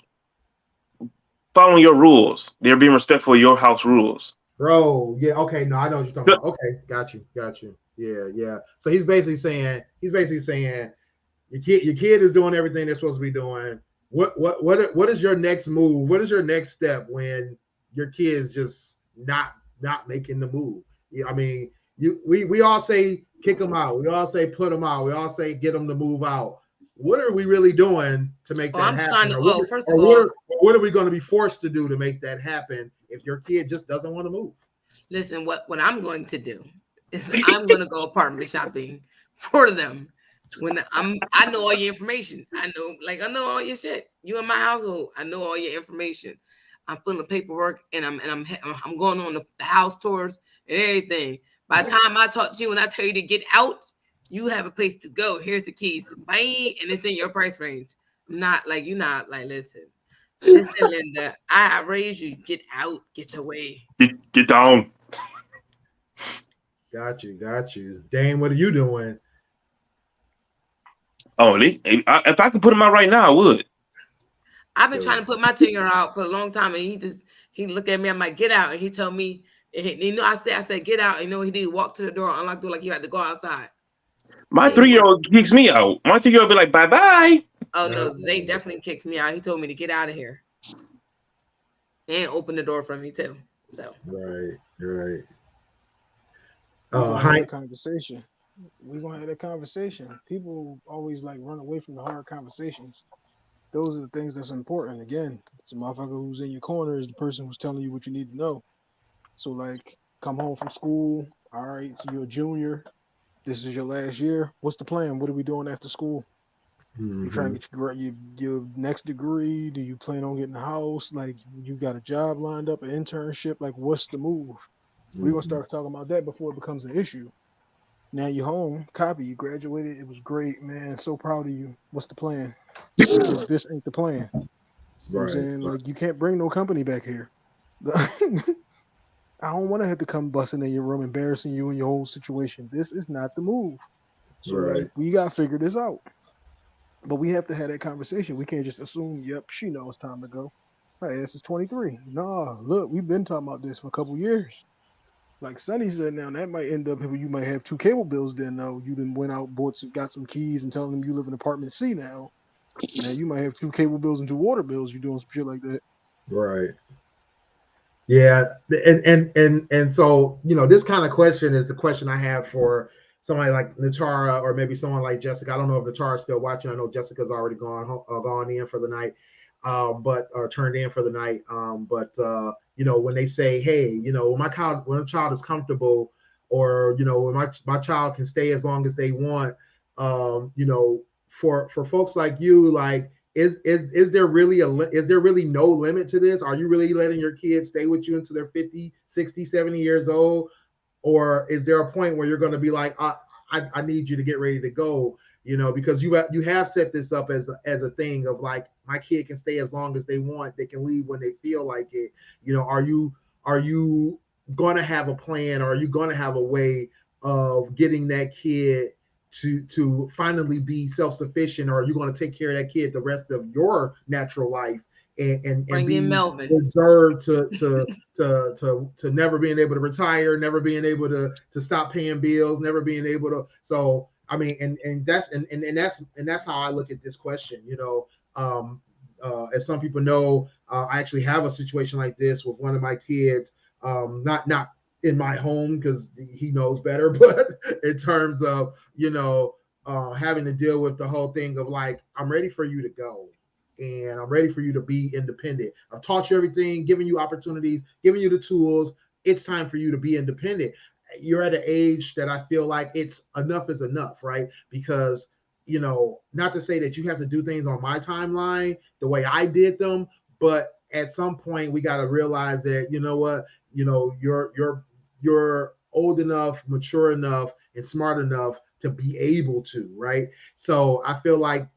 S3: following your rules. They're being respectful of your house rules.
S1: Bro, yeah, okay, no, I know what you're talking about. Okay, got you. Yeah. So he's basically saying your kid is doing everything they're supposed to be doing. What is your next move? What is your next step when your kid's just not making the move? I mean, we all say kick them out. We all say put them out. We all say get them to move out. What are we really doing to make that happen? What are we going to be forced to do to make that happen if your kid just doesn't want to move?
S2: Listen, what I'm going to do is I'm gonna go apartment shopping for them. When I know all your information. I know all your shit. You in my household. I know all your information. I'm filling paperwork and I'm going on the house tours and everything. By the time I talk to you and I tell you to get out, you have a place to go. Here's the keys. Bye, and it's in your price range. Not like you're not like listen, Linda. I raised you. Get out. Get away.
S3: Get down.
S1: Got you. Dane, what are you doing?
S3: Oh, if I could put him out right now, I would.
S2: I've been trying to put my 10-year-old out for a long time, and he looked at me. I'm like, get out, and he told me, I said, get out. And you know what he did? Walk to the door, unlock the door like he had to go outside.
S3: My 3-year-old kicks me out. My 3-year-old be like, bye bye.
S2: Oh no, Zay definitely kicks me out. He told me to get out of here and open the door for me too. So
S1: right.
S4: We're gonna have that conversation. We're gonna have that conversation. People always like run away from the hard conversations. Those are the things that's important. Again, it's a motherfucker who's in your corner is the person who's telling you what you need to know. So like, come home from school. All right, so you're a junior. This is your last year. What's the plan? What are we doing after school? You trying to get your next degree? Do you plan on getting a house? Like, you got a job lined up, an internship? Like, what's the move? We're gonna start talking about that before it becomes an issue. Now you're home, copy, you graduated, it was great, man. So proud of you. What's the plan? Because this ain't the plan. You know what I'm saying? Like, you can't bring no company back here. I don't want to have to come busting in your room, embarrassing you in your whole situation. This is not the move. So like, we gotta figure this out. But we have to have that conversation. We can't just assume, yep, she knows it's time to go. My ass is 23. Nah, look, we've been talking about this for a couple years. Like Sonny said, now that might end up you might have 2 cable bills. Then though you done went out, got some keys, and telling them you live in apartment C now. Now you might have 2 cable bills and 2 water bills. You doing some shit like that,
S1: right? Yeah, and so this kind of question is the question I have for somebody like Natara or maybe someone like Jessica. I don't know if Natara's still watching. I know Jessica's already gone in for the night, but turned in for the night. When they say, hey, when a child is comfortable, or when my child can stay as long as they want, for folks like you, like, is there really no limit to this? Are you really letting your kids stay with you until they're 50, 60, 70 years old? Or is there a point where you're going to be like, I need you to get ready to go, because you have set this up as a thing of like, my kid can stay as long as they want. They can leave when they feel like it. Are you going to have a plan, or are you going to have a way of getting that kid to finally be self-sufficient, or are you going to take care of that kid the rest of your natural life and be reserved to never being able to retire, never being able to stop paying bills, never being able to. So I mean, and that's how I look at this question. As some people know, I actually have a situation like this with one of my kids. Not in my home because he knows better, but in terms of having to deal with the whole thing of like, I'm ready for you to go, and I'm ready for you to be independent. I've taught you everything, given you opportunities, given you the tools. It's time for you to be independent. You're at an age that I feel like it's enough is enough, right? Because not to say that you have to do things on my timeline the way I did them, but at some point we got to realize that you're old enough, mature enough, and smart enough to be able to, right? So I feel like,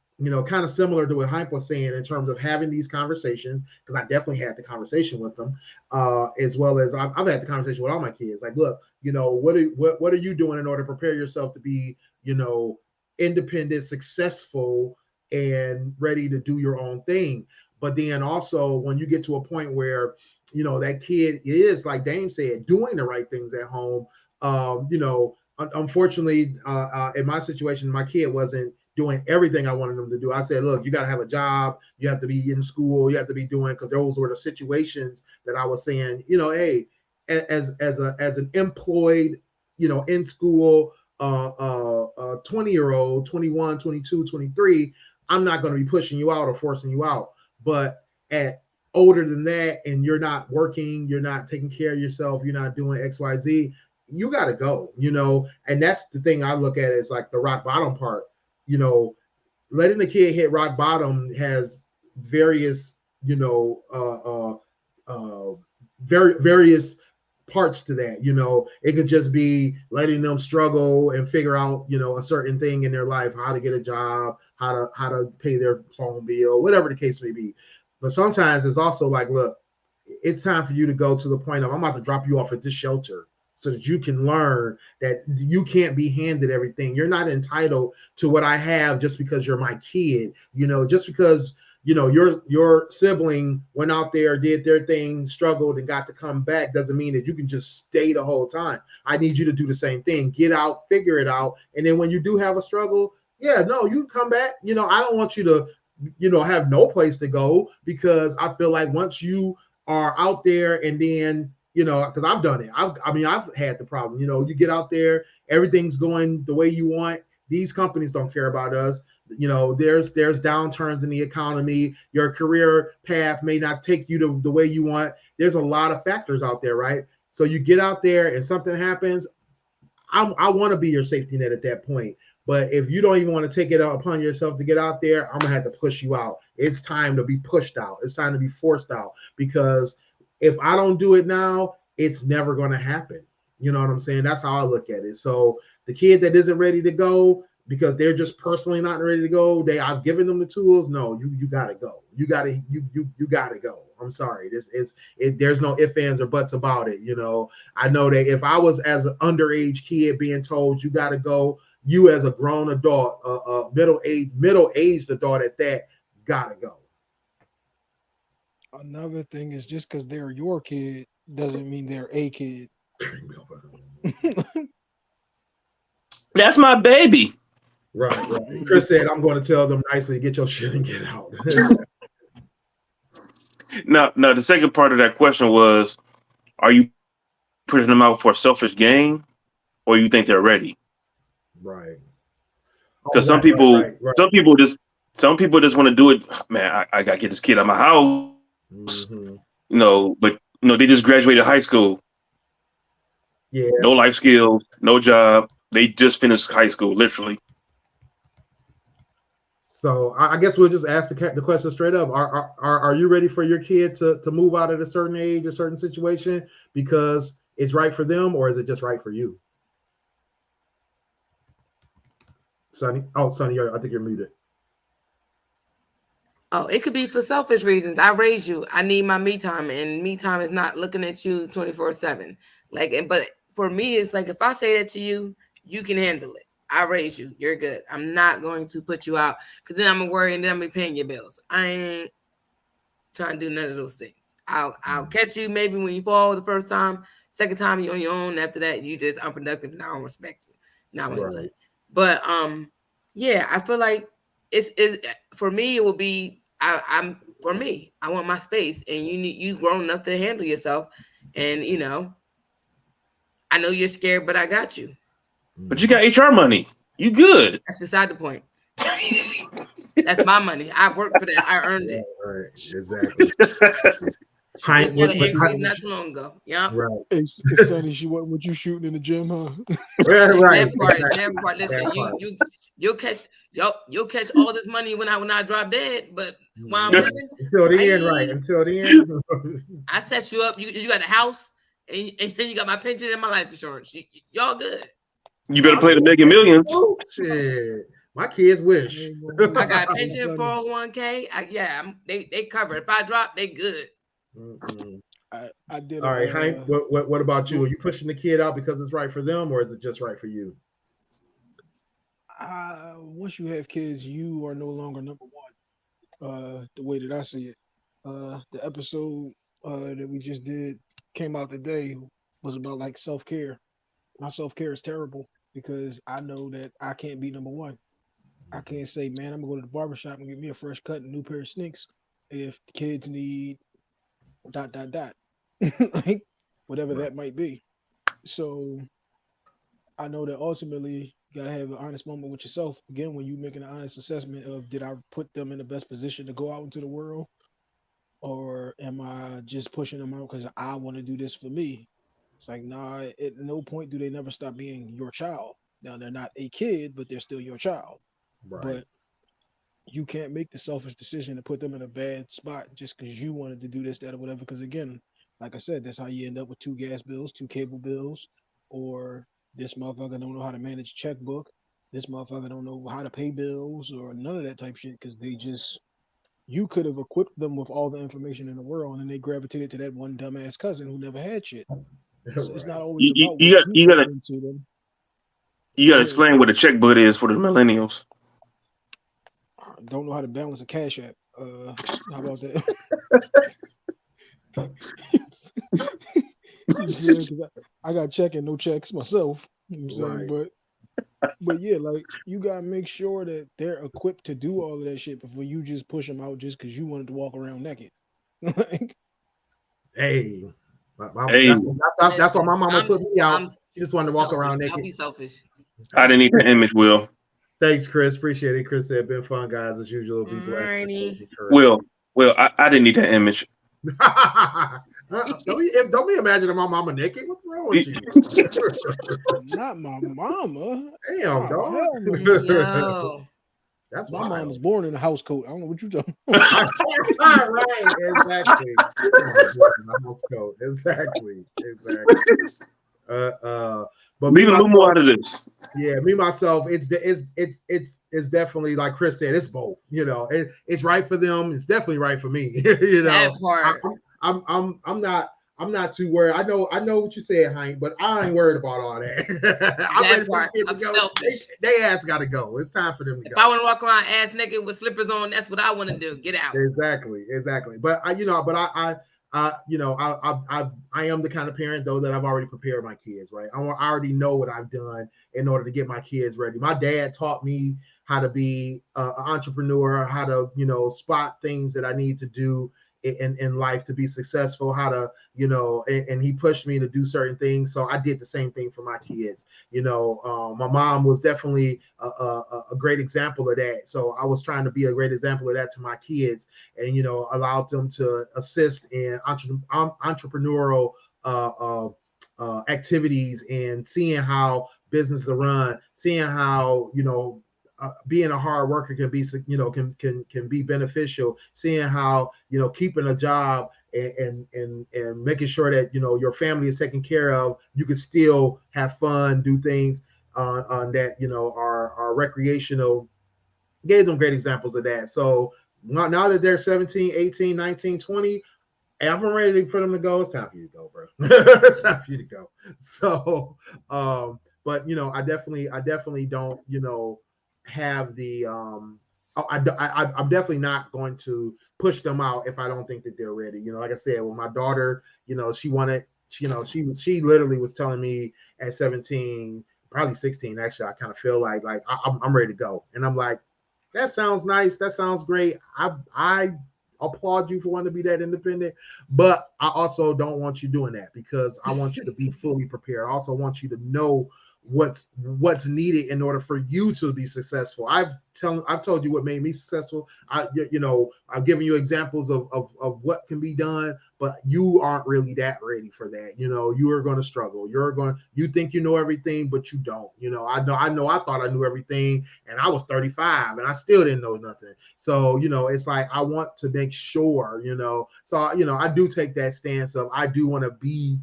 S1: kind of similar to what Hype was saying in terms of having these conversations, because I definitely had the conversation with them, as well as I've had the conversation with all my kids. Like, look, what are you doing in order to prepare yourself to be, independent, successful, and ready to do your own thing? But then also when you get to a point where that kid is, like Dame said, doing the right things at home. Unfortunately, in my situation, my kid wasn't doing everything I wanted them to do. I said, look, you got to have a job. You have to be in school. You have to be doing, because those were the situations that I was saying, hey, as an employed, in school, 20-year-old, 21, 22, 23, I'm not going to be pushing you out or forcing you out. But at older than that, and you're not working, you're not taking care of yourself, you're not doing XYZ, you got to go, and that's the thing I look at is like the rock bottom part, letting the kid hit rock bottom has various, various parts to that. It could just be letting them struggle and figure out, a certain thing in their life, how to get a job, how to pay their phone bill, whatever the case may be. But sometimes it's also like, look, it's time for you to go to the point of I'm about to drop you off at this shelter so that you can learn that you can't be handed everything. You're not entitled to what I have just because you're my kid. Just because your sibling went out there, did their thing, struggled, and got to come back doesn't mean that you can just stay the whole time. I need you to do the same thing. Get out, figure it out, and then when you do have a struggle, yeah, no, you come back. I don't want you to, have no place to go, because I feel like once you are out there and then, because I've done it. I've had the problem. You get out there, everything's going the way you want. These companies don't care about us. There's downturns in the economy. Your career path may not take you to the way you want. There's a lot of factors out there, right? So you get out there and something happens. I want to be your safety net at that point. But if you don't even want to take it upon yourself to get out there, I'm going to have to push you out. It's time to be pushed out. It's time to be forced out, because if I don't do it now, it's never going to happen. You know what I'm saying? That's how I look at it. So the kid that isn't ready to go because they're just personally not ready to go, I've given them the tools. No, you got to go. You got to go. I'm sorry. There's no ifs, ands, or buts about it. I know that if I was as an underage kid being told you got to go, you as a grown adult, middle-aged adult at that, got to go.
S4: Another thing is, just because they're your kid doesn't mean they're a kid.
S3: That's my baby.
S1: Right. Chris said, I'm going to tell them nicely, get your shit and get out.
S3: Now, the second part of that question was, are you pushing them out for selfish gain, or you think they're ready?
S1: Right.
S3: Because some people just want to do it. Man, I got to get this kid out of my house.
S1: Mm-hmm.
S3: But they just graduated high school.
S1: Yeah.
S3: No life skills, no job. They just finished high school, literally.
S1: So I guess we'll just ask the question straight up. Are you ready for your kid to move out at a certain age, a certain situation, because it's right for them, or is it just right for you? Sonny? Oh, Sonny, I think you're muted.
S2: Oh, it could be for selfish reasons. I raised you. I need my me time, and me time is not looking at you 24/7. But for me, it's like if I say that to you, you can handle it. I raised you. You're good. I'm not going to put you out, because then I'm gonna worry and then I'm gonna be paying your bills. I ain't trying to do none of those things. I'll catch you maybe when you fall the first time. Second time you're on your own. After that, you just unproductive, and I don't respect you. Not when
S1: Right.
S2: But yeah, I feel like it's for me. It will be I'm for me. I want my space, and you grown enough to handle yourself, and I know you're scared, but I got you.
S3: But you got HR money. You good.
S2: That's beside the point. That's my money. I worked for that. I earned it.
S1: Right. Exactly.
S2: Not too long ago. Yeah.
S1: Right.
S4: It's Sonny, she wasn't with you shooting in the gym, huh?
S1: Right.
S2: That part. Listen, you'll catch all this money when I drop dead, but while I'm living,
S1: until the end, right? Until the end,
S2: I set you up. You got a house, and you got my pension and my life insurance. Y'all good.
S3: You better play the Mega Millions.
S1: Oh, shit. My kids wish.
S2: I got pension, 401k. They cover. If I drop, they good.
S1: Mm-hmm.
S4: I did.
S1: All right, Hank. What about you? Are you pushing the kid out because it's right for them, or is it just right for you?
S4: Once you have kids, you are no longer number one. The way that I see it, the episode that we just did came out today was about like self-care. My self-care is terrible because I know that I can't be number one. I can't say, man, I'm gonna go to the barbershop and get me a fresh cut and a new pair of sneaks if the kids need ... like whatever that might be. So I know that ultimately you gotta have an honest moment with yourself. Again, when you making an honest assessment of, did I put them in the best position to go out into the world, or am I just pushing them out because I want to do this for me? It's like, nah, at no point do they never stop being your child. Now they're not a kid, but they're still your child.
S1: Right.
S4: But you can't make the selfish decision to put them in a bad spot just because you wanted to do this, that, or whatever. Because again, like I said, that's how you end up with two gas bills, two cable bills, or this motherfucker don't know how to manage a checkbook. This motherfucker don't know how to pay bills or none of that type shit because they just you could have equipped them with all the information in the world and then they gravitated to that one dumbass cousin who never had shit. It's
S1: Right.
S4: not always
S3: You, you,
S4: about
S3: you
S4: what
S3: got
S4: you
S3: you
S4: pour
S3: gotta
S4: into them.
S3: you gotta
S4: Go ahead.
S3: explain what a checkbook is for the millennials.
S4: Don't know how to balance a cash app. How about that? You know what I'm saying? Because I got check and no checks myself. You know what I'm saying?
S1: Right.
S4: But yeah, like you gotta make sure that they're equipped to do all of that shit before you just push them out just because you wanted to walk around naked. Like,
S1: Hey,
S3: Hey,
S1: that's why
S2: Listen,
S1: my mama put me
S2: I'm
S1: out. She just wanted to walk
S2: selfish.
S1: around
S2: I'll
S1: naked.
S2: be selfish.
S3: I didn't need that image, Will.
S1: Thanks, Chris. Appreciate it. Chris said, "Been fun, guys, as usual. Be blessed and
S2: Alrighty.
S1: be encouraged."
S3: Will, I didn't need that image.
S1: Don't be imagining my mama naked. What's wrong with you?
S4: not my mama.
S1: Damn,
S4: Oh
S1: dog.
S4: hell no.
S2: Yo.
S1: That's
S4: My mom was
S1: wild.
S4: born in a house coat. I don't know what you talking about.
S1: Right, exactly. House coat. Exactly. But me
S3: Leave a little more
S1: myself,
S3: out of this.
S1: yeah, me myself, it's definitely like Chris said, it's both. It's right for them. It's definitely right for me.
S2: That
S1: I,
S2: part.
S1: I'm not too worried. I know what you said, Hank, but I ain't worried about all that. I'm
S2: That
S1: ready for the
S2: part.
S1: kids to
S2: I'm
S1: go.
S2: selfish.
S1: They ass got to go. It's time for them to
S2: If
S1: go.
S2: I want to walk around ass naked with slippers on, that's what I want to do. Get out.
S1: Exactly. But I am the kind of parent though that I've already prepared my kids. Right, I already know what I've done in order to get my kids ready. My dad taught me how to be an entrepreneur, how to spot things that I need to do in life to be successful, how to and he pushed me to do certain things. So I did the same thing for my kids. My mom was definitely a great example of that. So I was trying to be a great example of that to my kids, and allowed them to assist in entrepreneurial activities and seeing how businesses are run, seeing how being a hard worker can be can be beneficial, seeing how keeping a job and making sure that your family is taken care of, you can still have fun, do things on that are recreational. Gave them great examples of that. So now that they're 17, 18, 19, 20, and I'm ready for them to go, it's time for you to go, bro. It's time for you to go. So but I definitely don't have the I'm definitely not going to push them out if I don't think that they're ready. Like I said, with my daughter, she wanted, she literally was telling me at 17, probably 16, actually, I kind of feel like I'm ready to go, and I'm like, that sounds nice, that sounds great. I applaud you for wanting to be that independent, but I also don't want you doing that because I want you to be fully prepared. I also want you to know what's needed in order for you to be successful. I've told you what made me successful. I've given you examples of what can be done, but you aren't really that ready for that. You are going to struggle. You think you know everything, but you don't. I thought I knew everything, and I was 35 and I still didn't know nothing. So it's like I want to make sure. So I do take that stance of I do want to be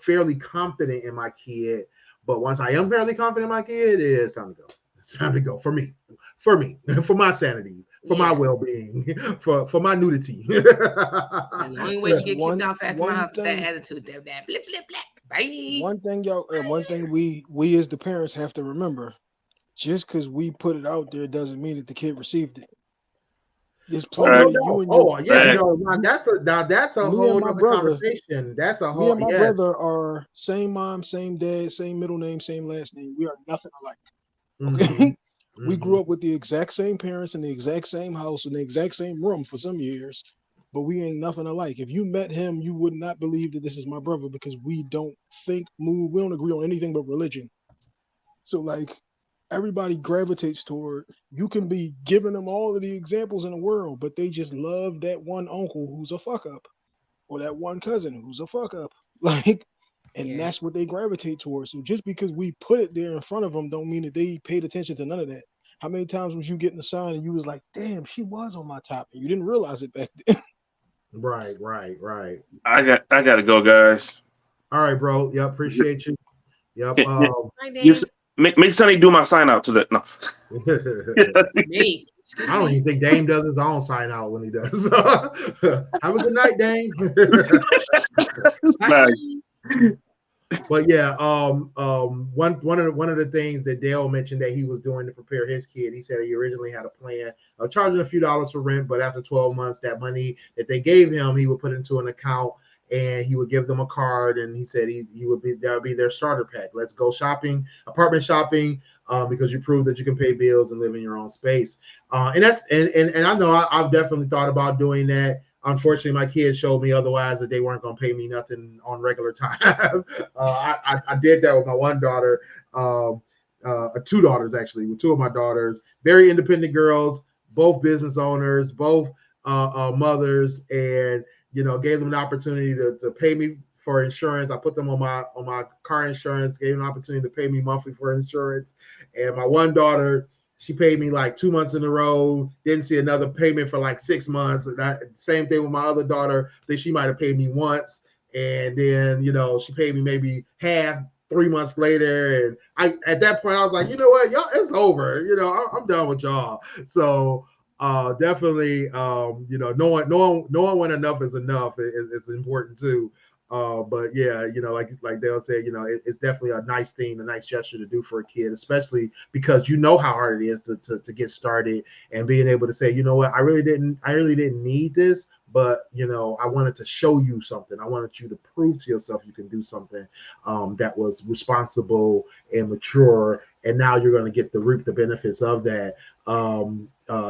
S1: fairly confident in my kid. But once I am fairly confident in my kid, it's time to go. It's time to go for me, for my sanity, for my well-being, for my nudity.
S2: And the only way you get kicked out fast in my
S4: one
S2: house is that
S4: thing
S2: attitude. That blip, blip, blip. Bye.
S4: one thing we as the parents have to remember, just because we put it out there doesn't mean that the kid received it. There's
S1: Oh
S4: plenty
S1: no,
S4: of you
S1: no.
S4: and your
S1: Oh yeah,
S3: Fact.
S1: that's a
S4: me and
S1: whole
S4: my
S1: other
S4: brother
S1: conversation. That's a
S4: me
S1: whole
S4: and my
S1: yes.
S4: brother are same mom, same dad, same middle name, same last name. We are nothing alike.
S1: Mm-hmm.
S4: Okay. We
S1: Mm-hmm.
S4: grew up with the exact same parents in the exact same house in the exact same room for some years, but we ain't nothing alike. If you met him, you would not believe that this is my brother because we don't think, move, we don't agree on anything but religion. So like everybody gravitates toward you can be giving them all of the examples in the world, but they just love that one uncle who's a fuck up or that one cousin who's a fuck up. Like And
S2: Yeah.
S4: that's what they gravitate towards. So just because we put it there in front of them don't mean that they paid attention to none of that. How many times was you getting a sign and you was like, damn, she was on my top and you didn't realize it back then?
S1: Right, right, right.
S3: I gotta go, guys.
S1: All right, bro. Yep, appreciate you. Yep.
S3: Yeah, yeah.
S2: Hi,
S3: Yes,
S2: Dame.
S3: make Sonny do my sign out to that. No.
S2: Nate. Excuse
S1: I don't
S2: me.
S1: even think Dame does his own sign out when he does. Have a good night, Dame.
S2: Bye.
S1: But yeah, one of the things that Dale mentioned that he was doing to prepare his kid, he said he originally had a plan of charging a few dollars for rent, but after 12 months, that money that they gave him, he would put into an account and he would give them a card, and he said he would be that would be their starter pack. Let's go shopping, apartment shopping, because you prove that you can pay bills and live in your own space. And that's and I know I've definitely thought about doing that. Unfortunately, my kids showed me otherwise that they weren't going to pay me nothing on regular time. I did that with my one daughter, two daughters actually, with two of my daughters, very independent girls, both business owners, both mothers, and gave them an opportunity to pay me for insurance. I put them on my car insurance, gave them an opportunity to pay me monthly for insurance. And my one daughter, she paid me like 2 months in a row, didn't see another payment for like 6 months. And same thing with my other daughter, that she might have paid me once. And then, she paid me maybe half 3 months later. And at that point, I was like, you know what, y'all, it's over. I'm done with y'all. So definitely, knowing when enough is enough is important too. But yeah, like Dale said, it's definitely a nice thing, a nice gesture to do for a kid, especially because how hard it is to get started, and being able to say, you know what, I really didn't need this, but I wanted to show you something. I wanted you to prove to yourself you can do something that was responsible and mature, and now you're going to reap the benefits of that.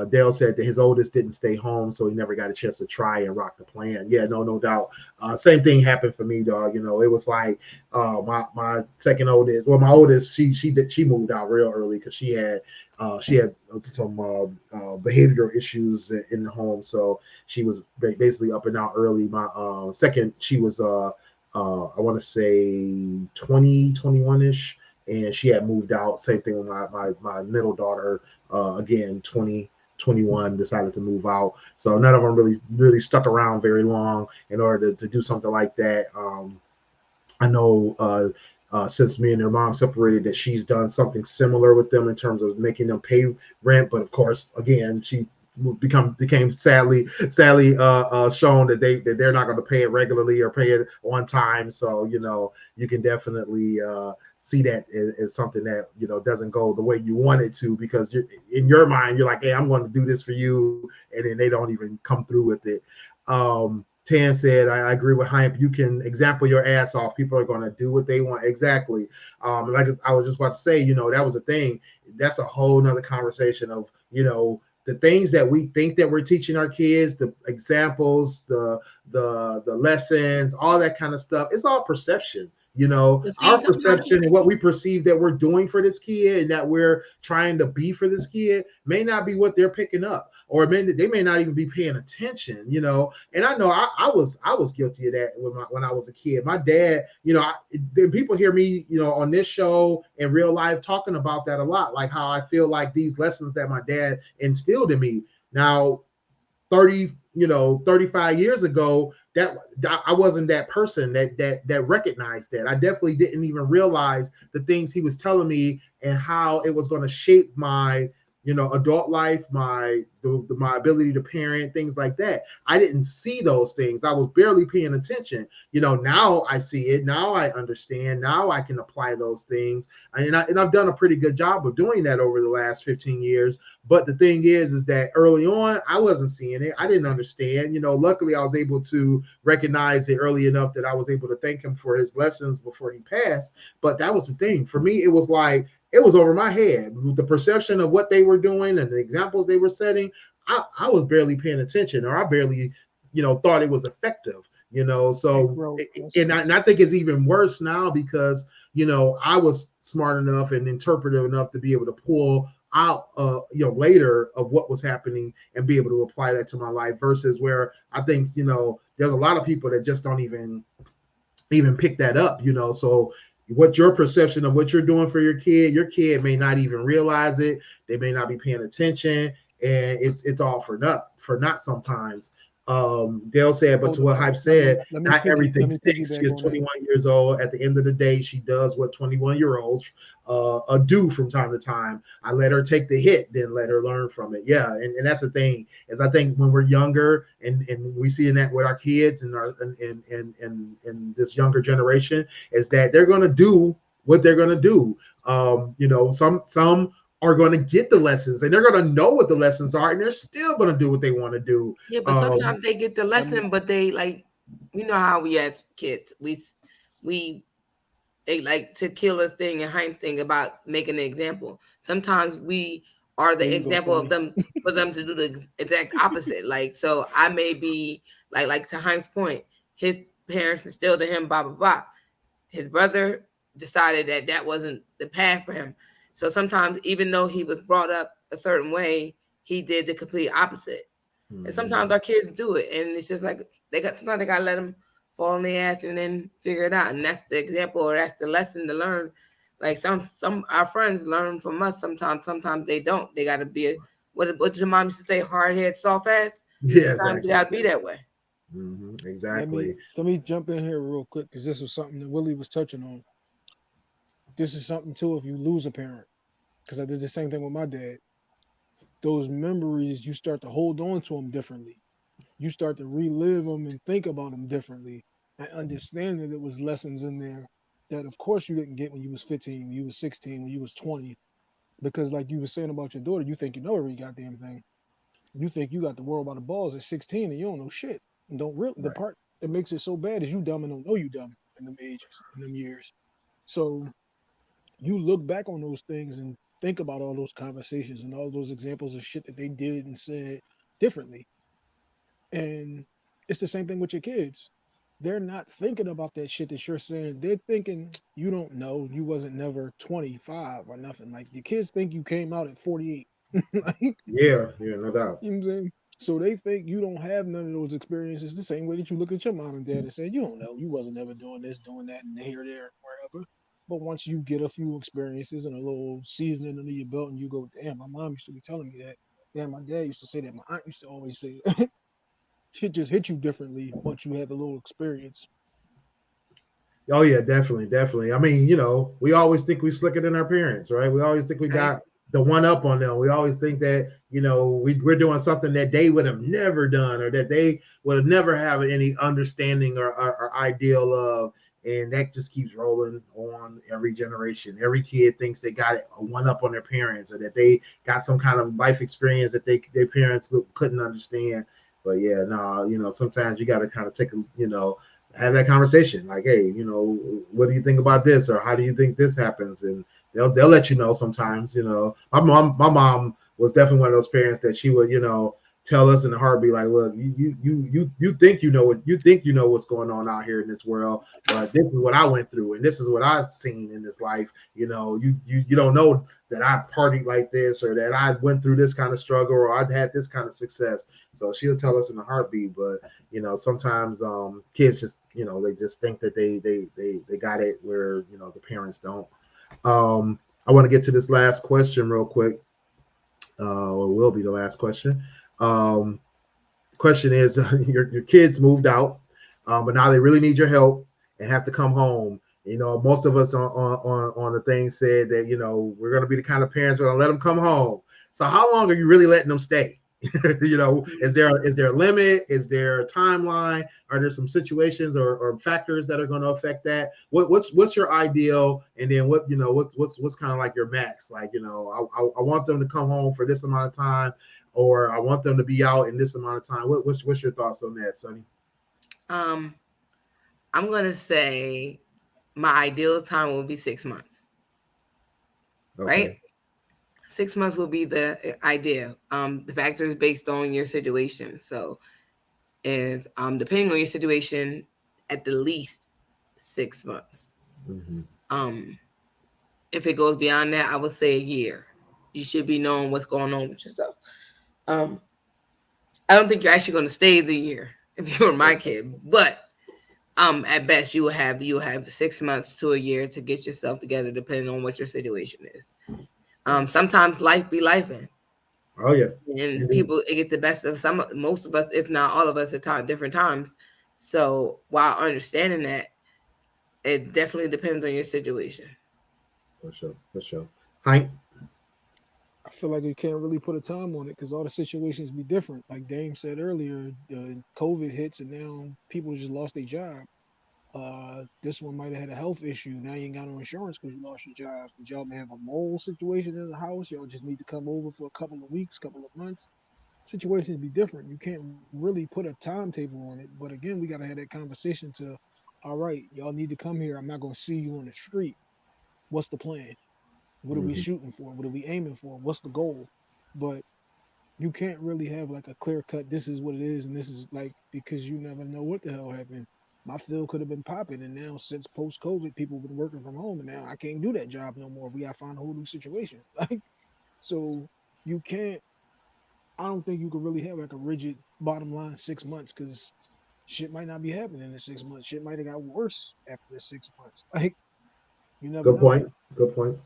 S1: Dale said that his oldest didn't stay home, so he never got a chance to try and rock the plan. Yeah, no doubt. Same thing happened for me, dog. It was like my second oldest, my oldest, she moved out real early because she had some behavioral issues in the home, so she was basically up and out early. My second, she was I want to say 21-ish. And she had moved out. Same thing with my middle daughter. Again, 21, decided to move out. So none of them really stuck around very long in order to do something like that. I know since me and their mom separated, that she's done something similar with them in terms of making them pay rent. But of course, again, she became sadly shown that they're not going to pay it regularly or pay it on time. So you can definitely see that as something that doesn't go the way you want it to, because in your mind you're like, hey, I'm going to do this for you, and then they don't even come through with it. Tan said, I agree with Hype. You can example your ass off. People are going to do what they want. Exactly. And I was just about to say, that was a thing. That's a whole nother conversation of, the things that we think that we're teaching our kids, the examples, the lessons, all that kind of stuff. It's all perception. Our perception and what we perceive that we're doing for this kid and that we're trying to be for this kid may not be what they're picking up, or they may not even be paying attention. And I know I was guilty of that when I was a kid. My dad, people hear me, on this show in real life talking about that a lot, like how I feel like these lessons that my dad instilled in me. Now, 35 years ago, that I wasn't that person that recognized that. I definitely didn't even realize the things he was telling me and how it was going to shape my adult life, my ability to parent, things like that. I didn't see those things. I was barely paying attention. Now I see it. Now I understand. Now I can apply those things. And I've done a pretty good job of doing that over the last 15 years. But the thing is that early on, I wasn't seeing it. I didn't understand. Luckily I was able to recognize it early enough that I was able to thank him for his lessons before he passed. But that was the thing. For me, it was like, it was over my head. The perception of what they were doing and the examples they were setting, I was barely paying attention, or I barely, thought it was effective, So, and I think it's even worse now because, I was smart enough and interpretive enough to be able to pull out, later of what was happening and be able to apply that to my life, versus where I think, there's a lot of people that just don't even even pick that up, so what your perception of what you're doing for your kid may not even realize it. They may not be paying attention, and it's all for not sometimes. Dale said, but to what Hype said, not everything sticks. She is 21 years old. At the end of the day, she does what 21-year-olds do from time to time. I let her take the hit, then let her learn from it. Yeah, and that's the thing, is I think when we're younger and we see that with our kids and our and this younger generation, is that they're gonna do what they're gonna do. Some are going to get the lessons and they're going to know what the lessons are, and they're still going to do what they want to do.
S2: Yeah, but sometimes they get the lesson, but they how we as kids, they like to kill us thing and Heim thing about making an example. Sometimes we are the example of them for them to do the exact opposite. So I may be like to Heim's point, his parents instilled in him, blah, blah, blah. His brother decided that wasn't the path for him. So sometimes, even though he was brought up a certain way, he did the complete opposite. Mm-hmm. And sometimes our kids do it, and it's just like sometimes they gotta let them fall on their ass and then figure it out. And that's the example, or that's the lesson to learn. Like some our friends learn from us. Sometimes they don't. They gotta be what did your mom used to say? Hard head, soft ass.
S1: Yeah,
S2: sometimes you gotta be that way.
S1: Mm-hmm. Exactly.
S4: Let me jump in here real quick, because this was something that Willie was touching on. This is something too if you lose a parent, because I did the same thing with my dad. Those memories, you start to hold on to them differently. You start to relive them and think about them differently, and understand that there was lessons in there that of course you didn't get when you was 15, when you was 16, when you was 20. Because like you were saying about your daughter, you think you know every goddamn thing. You think you got the world by the balls at 16 and you don't know shit. And don't really, the part that makes it so bad is you dumb and don't know you dumb in them ages, in them years. So you look back on those things and think about all those conversations and all those examples of shit that they did and said differently. And it's the same thing with your kids. They're not thinking about that shit that you're saying. They're thinking, you don't know, you wasn't never 25 or nothing. Like your kids think you came out at 48.
S1: Yeah, no doubt.
S4: You know what I'm saying? So they think you don't have none of those experiences, the same way that you look at your mom and dad and say, you don't know, you wasn't ever doing this, doing that, and here, there, wherever. But once you get a few experiences and a little seasoning under your belt, and you go, damn, my mom used to be telling me that. Damn, my dad used to say that. My aunt used to always say that. Shit just hit you differently once you have a little experience.
S1: Oh yeah, definitely. I mean, we always think we slicker than our parents, right? We always think we got the one up on them. We always think that, we're doing something that they would have never done, or that they would have never have any understanding or ideal of. And that just keeps rolling on every generation. Every kid thinks they got a one up on their parents, or that they got some kind of life experience that their parents couldn't understand. But yeah, no, sometimes you got to kind of take have that conversation. Like, hey, what do you think about this, or how do you think this happens? And they'll let you know sometimes. My mom was definitely one of those parents that she would tell us in a heartbeat, like, look, you think what's going on out here in this world, but this is what I went through, and this is what I've seen in this life. You don't know that I partied like this, or that I went through this kind of struggle, or I've had this kind of success. So she'll tell us in a heartbeat. But sometimes kids just they just think that they got it where the parents don't. I want to get to this last question real quick. Or will be the last question. Question is, your kids moved out, but now they really need your help and have to come home. Most of us on the thing said that we're going to be the kind of parents we're going to let them come home. So how long are you really letting them stay? Is there a limit? Is there a timeline? Are there some situations or factors that are going to affect that? What's your ideal? And then what's kind of like your max? Like, I want them to come home for this amount of time, or I want them to be out in this amount of time. What's your thoughts on that, Sonny?
S2: I'm gonna say my ideal time will be 6 months. Okay. Right? 6 months will be the idea. The factor is based on your situation. So if depending on your situation, at the least 6 months. Mm-hmm. If it goes beyond that, I would say a year. You should be knowing what's going on with yourself. I don't think you're actually going to stay the year if you were my kid, but At best, you will have 6 months to a year to get yourself together, depending on what your situation is. Sometimes life be lifing.
S1: Oh yeah.
S2: And people it get the best of most of us, if not all of us, at different times. So while understanding that, it definitely depends on your situation.
S1: For sure. Hank?
S4: I feel like we can't really put a time on it because all the situations be different. Like Dame said earlier, COVID hits and now people just lost their job. This one might have had a health issue. Now you ain't got no insurance because you lost your job. But y'all may have a mold situation in the house. Y'all just need to come over for a couple of weeks, couple of months. Situations be different. You can't really put a timetable on it. But again, we gotta have that conversation to, all right, y'all need to come here. I'm not gonna see you on the street. What's the plan? What are we shooting for? What are we aiming for? What's the goal? But you can't really have like a clear cut, this is what it is, and this is like, because you never know what the hell happened. My field could have been popping, and now since post COVID, people have been working from home, and now I can't do that job no more. We gotta find a whole new situation. Like, so you can't. I don't think you could really have like a rigid bottom line 6 months because shit might not be happening in the 6 months. Shit might have got worse after the 6 months. Like, you never
S1: Good
S4: know.
S1: Good point.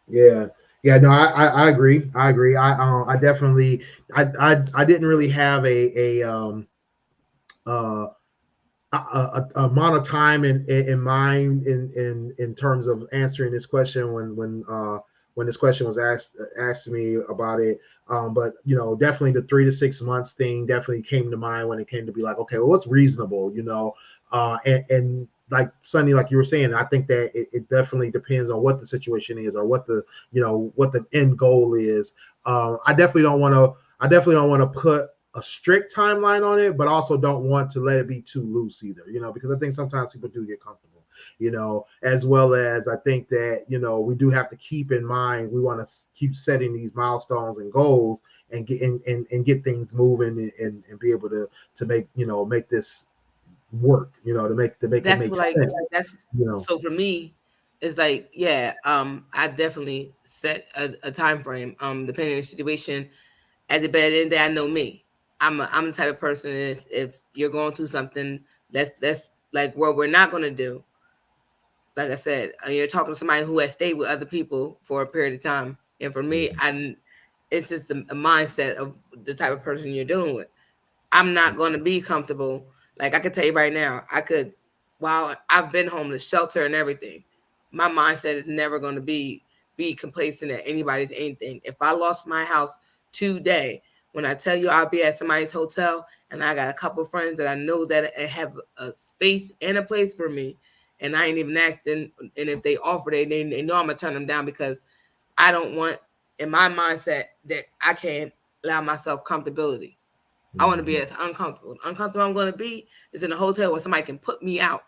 S1: Yeah. No, I agree. I definitely I didn't really have uh a amount of time in mind in terms of answering this question when this question was asked me about it. But definitely the 3 to 6 months thing definitely came to mind when it came to be like, okay, well, what's reasonable, and like Sonny, like you were saying, I think that it definitely depends on what the situation is or what the what the end goal is. I definitely don't want to put a strict timeline on it, but also don't want to let it be too loose either, because I think sometimes people do get comfortable, as well as I think that, we do have to keep in mind, we want to keep setting these milestones and goals and get things moving and be able to make, make this work, to make
S2: That's
S1: it make
S2: like
S1: sense,
S2: so for me, it's like, yeah, I definitely set a time frame, depending on the situation. At the end of the day, I know me. I'm the type of person is, if you're going through something, that's like what we're not gonna do. Like I said, you're talking to somebody who has stayed with other people for a period of time, and for me, it's just a mindset of the type of person you're dealing with. I'm not going to be comfortable. Like I could tell you right now, while I've been homeless, shelter and everything, my mindset is never going to be complacent at anybody's anything. If I lost my house today, when I tell you I'll be at somebody's hotel and I got a couple of friends that I know that have a space and a place for me, and I ain't even asked them, and if they offer, they know I'm gonna turn them down because I don't want, in my mindset, that I can't allow myself comfortability. I want to be as uncomfortable. Uncomfortable I'm going to be is in a hotel where somebody can put me out.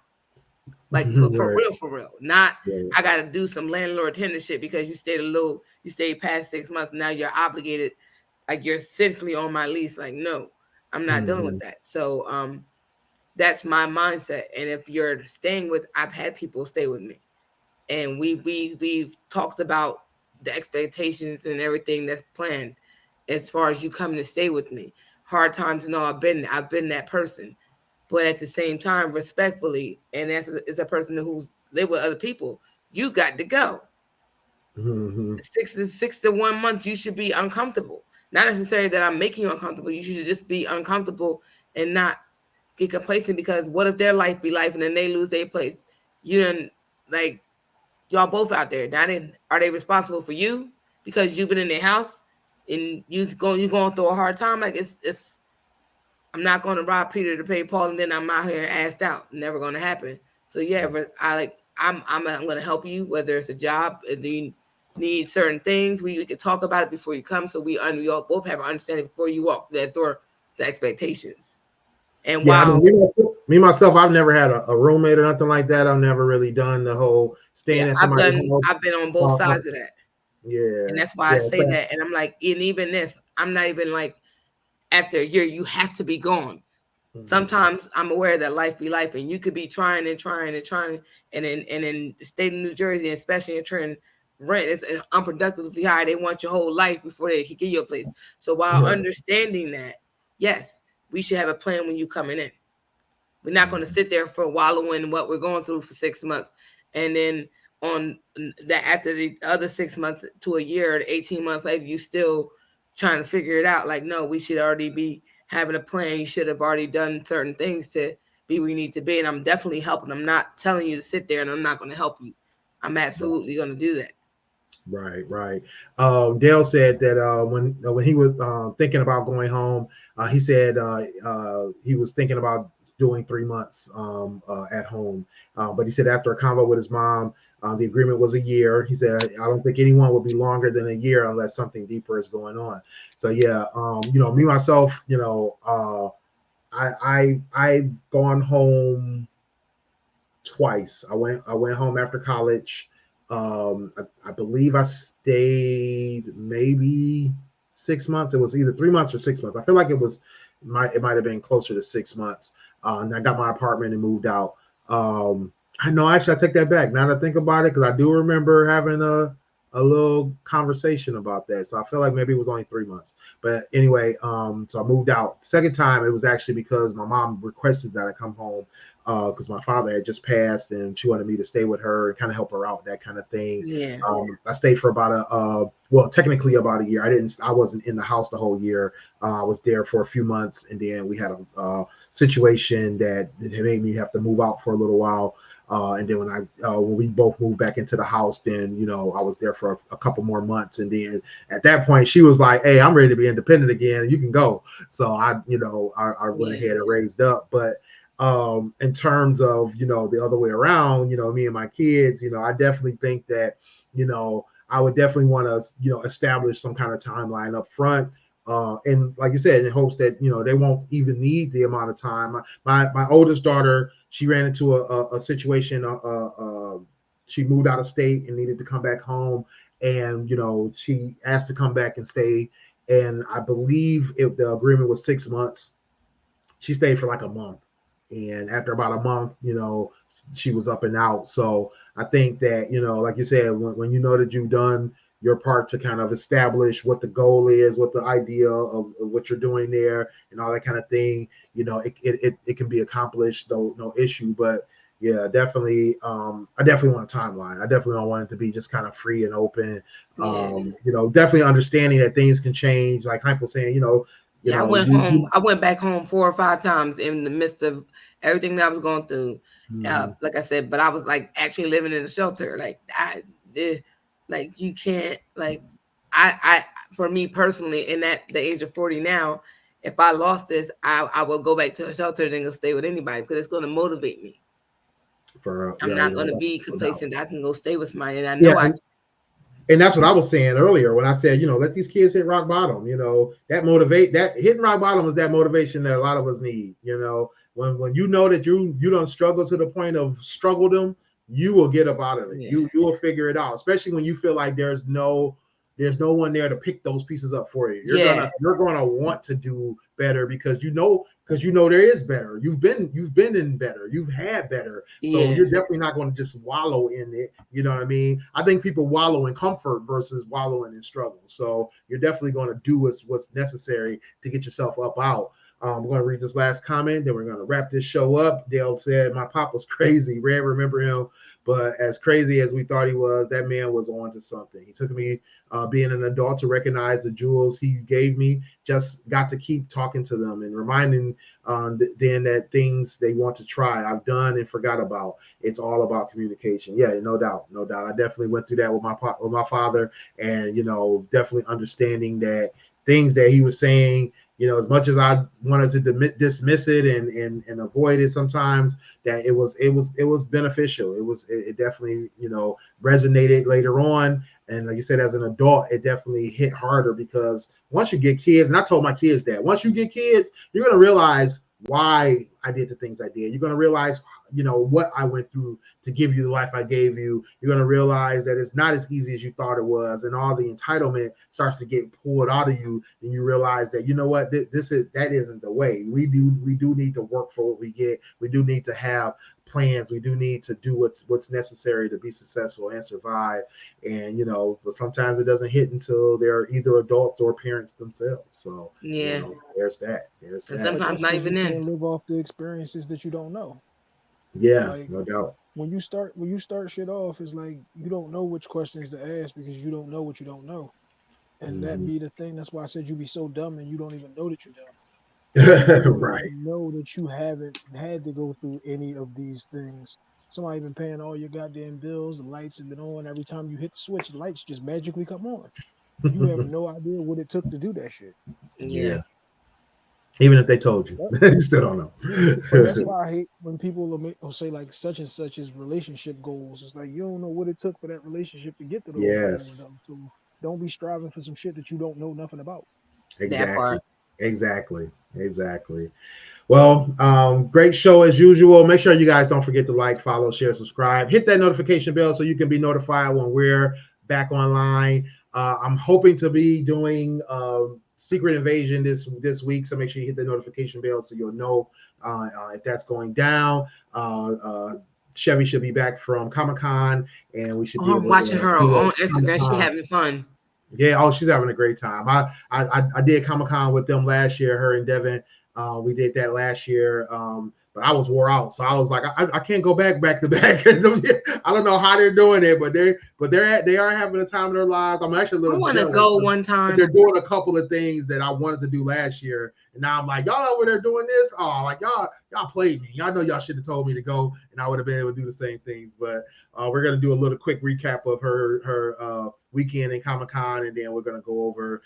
S2: Like, for real. Not, I got to do some landlord tenant shit because you stayed past 6 months. And now you're obligated. Like, you're essentially on my lease. Like, no, I'm not dealing with that. So, that's my mindset. And if you're staying with, I've had people stay with me, and we've talked about the expectations and everything that's planned as far as you coming to stay with me. Hard times and all, I've been that person, but at the same time, respectfully, and as a person who's lived with other people, you got to go. 6 to 1 month, you should be uncomfortable. Not necessarily that I'm making you uncomfortable. You should just be uncomfortable and not get complacent, because what if their life be life and then they lose their place? You done, like, y'all both out there. Are they responsible for you because you've been in their house and you going through a hard time? Like, it's I'm not going to rob Peter to pay Paul, and then I'm out here assed out. Never going to happen. So yeah, but I'm going to help you, whether it's a job, if you need certain things, we can talk about it before you come, so we all both have an understanding before you walk through that door, the expectations. And while
S1: me myself, I've never had a roommate or nothing like that. I've never really done the whole staying at somebody's house.
S2: I've been on both sides of that.
S1: Yeah.
S2: And that's why I say that. And I'm like, and even if I'm not even like, after a year, you have to be gone. Sometimes I'm aware that life be life, and you could be trying, and in the state of New Jersey, especially in Trenton, rent is unproductively high. They want your whole life before they can get you a place. So while understanding that, yes, we should have a plan when you coming in. We're not going to sit there for wallowing what we're going through for 6 months, and then on that after the other 6 months to a year, 18 months later, you still trying to figure it out. Like, no, we should already be having a plan. You should have already done certain things to be where you need to be. And I'm definitely helping. I'm not telling you to sit there and I'm not going to help you. I'm absolutely going to do that.
S1: Right. Dale said that when he was thinking about going home, he said he was thinking about doing 3 months at home. But he said after a convo with his mom, the agreement was a year. He said, I don't think anyone will be longer than a year unless something deeper is going on. So yeah, me myself, I've gone home twice. I went home after college. I believe I stayed maybe 6 months. It was either 3 months or 6 months. I feel like it might have been closer to 6 months. And I got my apartment and moved out. I know, actually, I take that back. Now that I think about it, because I do remember having a little conversation about that. So I feel like maybe it was only 3 months. But anyway, so I moved out. Second time, it was actually because my mom requested that I come home because my father had just passed and she wanted me to stay with her and kind of help her out, that kind of thing.
S2: Yeah.
S1: I stayed for about technically about a year. I wasn't in the house the whole year. I was there for a few months, and then we had a situation that made me have to move out for a little while. And then when we both moved back into the house, then I was there for a couple more months, and then at that point she was like, "Hey, I'm ready to be independent again. You can go." So I went ahead and raised up. But in terms of the other way around, me and my kids, I definitely think that I would definitely want to establish some kind of timeline up front. And like you said, in hopes that they won't even need the amount of time. My oldest daughter, she ran into a situation. She moved out of state and needed to come back home, and she asked to come back and stay. And I believe if the agreement was 6 months, she stayed for like a month. And after about a month, she was up and out. So I think that like you said, when you know that you've done your part to kind of establish what the goal is, what the idea of what you're doing there, and all that kind of thing, it can be accomplished, no issue. But yeah, definitely, I definitely want a timeline. I definitely don't want it to be just kind of free and open. Definitely understanding that things can change. Like Hank was saying,
S2: I went home. I went back home 4 or 5 times in the midst of everything that I was going through. Like I said, but I was like actually living in a shelter. Like you can't, like I for me personally, and at the age of 40 now, if I lost this, I will go back to a shelter and go stay with anybody because it's going to motivate me. I'm not going to be complacent. I can go stay with somebody, and I know
S1: And that's what I was saying earlier when I said, let these kids hit rock bottom. That hitting rock bottom is that motivation that a lot of us need. When you know that you don't struggle to the point of struggle them, you will get up out of it. Yeah. You will figure it out, especially when you feel like there's no one there to pick those pieces up for you. You're gonna want to do better because you know there is better. You've been in better. You've had better. So you're definitely not going to just wallow in it. You know what I mean? I think people wallow in comfort versus wallowing in struggle. So you're definitely going to do what's necessary to get yourself up out. We're going to read this last comment, then we're going to wrap this show up. Dale said, "My pop was crazy. Red, remember him? But as crazy as we thought he was, that man was on to something. He took me being an adult to recognize the jewels he gave me. Just got to keep talking to them and reminding them that things they want to try, I've done and forgot about. It's all about communication." Yeah, no doubt. I definitely went through that with my father, and definitely understanding that things that he was saying, as much as I wanted to dismiss it and avoid it sometimes, that it was beneficial. It definitely, resonated later on. And like you said, as an adult, it definitely hit harder because once you get kids, and I told my kids that once you get kids, you're going to realize why I did the things I did. You're going to realize, what I went through to give you the life I gave you. You're going to realize that it's not as easy as you thought it was, and all the entitlement starts to get pulled out of you. And you realize that, what, that isn't the way. We do need to work for what we get. We do need to have plans. We do need to do what's necessary to be successful and survive. And but sometimes it doesn't hit until they're either adults or parents themselves. So there's that.
S2: Sometimes not even
S4: in. Live off the experiences that you don't know.
S1: Yeah,
S4: Like
S1: no doubt.
S4: when you start shit off, it's like you don't know which questions to ask because you don't know what you don't know. And that
S1: Mhm.
S4: be the thing. That's why I said you be so dumb and you don't even know that you're dumb. Because you don't
S1: Right.
S4: even know that you haven't had to go through any of these things. Somebody been paying all your goddamn bills, the lights have been on. Every time you hit the switch, the lights just magically come on. You have no idea what it took to do that shit.
S1: Yeah.
S2: Yeah.
S1: Even if they told you,
S4: Yep.
S1: you still don't
S4: But that's
S1: know.
S4: why I hate when people will say like such and such is relationship goals. It's like you don't know what it took for that relationship to get to those goals
S1: Yes,
S4: though. So don't be striving for some shit that you don't know nothing about.
S2: That
S1: exactly.
S2: part.
S1: Exactly. Exactly. Well, great show as usual. Make sure you guys don't forget to like, follow, share, subscribe. Hit that notification bell so you can be notified when we're back online. I'm hoping to be doing Secret Invasion this week, so make sure you hit the notification bell so you'll know if that's going down. Chevy should be back from Comic-Con, and we should be
S2: Oh, I'm
S1: able
S2: watching
S1: to
S2: her
S1: do
S2: on
S1: a
S2: Instagram. She
S1: Comic-Con.
S2: having fun.
S1: Yeah, oh, she's having a great time. I did Comic-Con with them last year, her and Devin. We did that last year, but I was wore out, so I was like, I can't go back to back. I don't know how they're doing it, but they are having a time of their lives. I'm actually a
S2: I
S1: little
S2: want to
S1: jealous
S2: go one
S1: but they're
S2: time.
S1: doing a couple of things that I wanted to do last year, and now I'm like, y'all over there doing this? Oh, like y'all played me. Y'all know y'all should have told me to go, and I would have been able to do the same things. But we're gonna do a little quick recap of her weekend in Comic-Con, and then we're gonna go over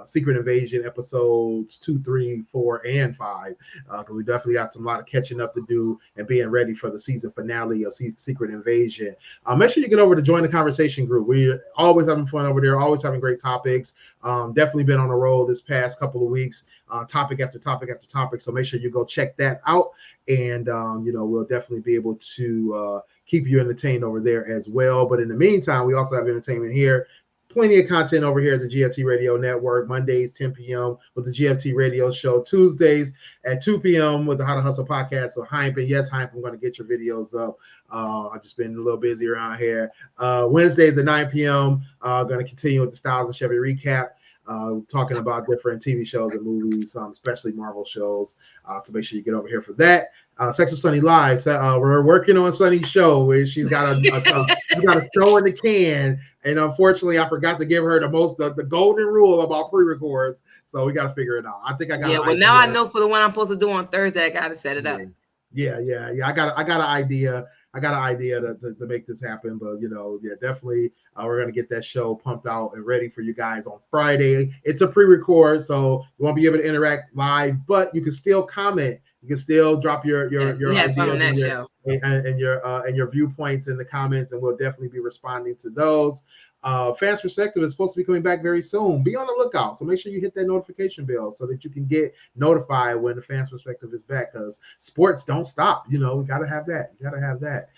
S1: Secret Invasion episodes 2, 3, 4, and 5 because we definitely got a lot of catching up to do and being ready for the season finale of Secret Invasion. Make sure you get over to join the conversation group. We're always having fun over there, always having great topics. Definitely been on a roll this past couple of weeks, topic after topic after topic. So make sure you go check that out, and we'll definitely be able to keep you entertained over there as well. But in the meantime, we also have entertainment here. Plenty of content over here at the GFT Radio Network. Mondays 10 p.m. with the GFT Radio Show. Tuesdays at 2 p.m. with the How to Hustle podcast. So Hympe, and yes, Hympe, I'm going to get your videos up. I've just been a little busy around here. Wednesdays at 9 p.m. Going to continue with the Styles and Chevy recap. Talking about different TV shows and movies, especially Marvel shows. So make sure you get over here for that. Sex with Sunny Live. We're working on Sunny's show. She's got a show in the can, and unfortunately, I forgot to give her the golden rule about pre-records. So we got to figure it out. I think I got
S2: Yeah,
S1: an
S2: well,
S1: idea.
S2: now I know for the one I'm supposed to do on Thursday, I got to set it up.
S1: Yeah. I got an idea. I got an idea to make this happen, but definitely we're gonna get that show pumped out and ready for you guys on Friday. It's a pre-record, so you won't be able to interact live, but you can still comment. You can still drop your
S2: We had fun on that
S1: ideas
S2: show.
S1: and your viewpoints in the comments, and we'll definitely be responding to those. Fans Perspective is supposed to be coming back very soon. Be on the lookout. So make sure you hit that notification bell so that you can get notified when the Fans Perspective is back, because sports don't stop. We got to have that. You got to have that.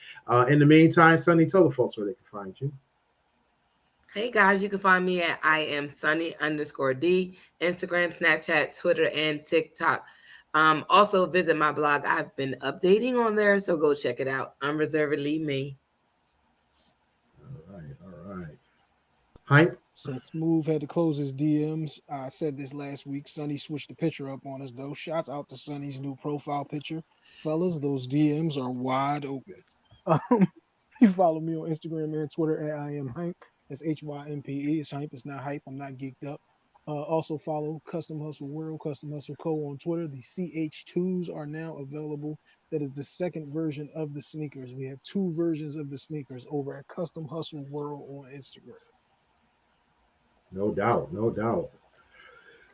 S1: In the meantime, Sunny, tell the folks where they can find you.
S2: Hey guys, you can find me at IamSunny_D, Instagram, Snapchat, Twitter, and TikTok. Also visit my blog. I've been updating on there, so go check it out. Unreservedly me.
S1: All right. Hympe?
S4: Since Smooth had to close his DMs, I said this last week. Sunny switched the picture up on us, though. Shouts out to Sunny's new profile picture. Fellas, those DMs are wide open. You follow me on Instagram and Twitter at I am Hympe. That's HYMPE. It's Hympe. It's not hype. I'm not geeked up. Also follow Custom Hustle World, Custom Hustle Co. on Twitter. The CH2s are now available. That is the second version of the sneakers. We have 2 versions of the sneakers over at Custom Hustle World on Instagram.
S1: No doubt.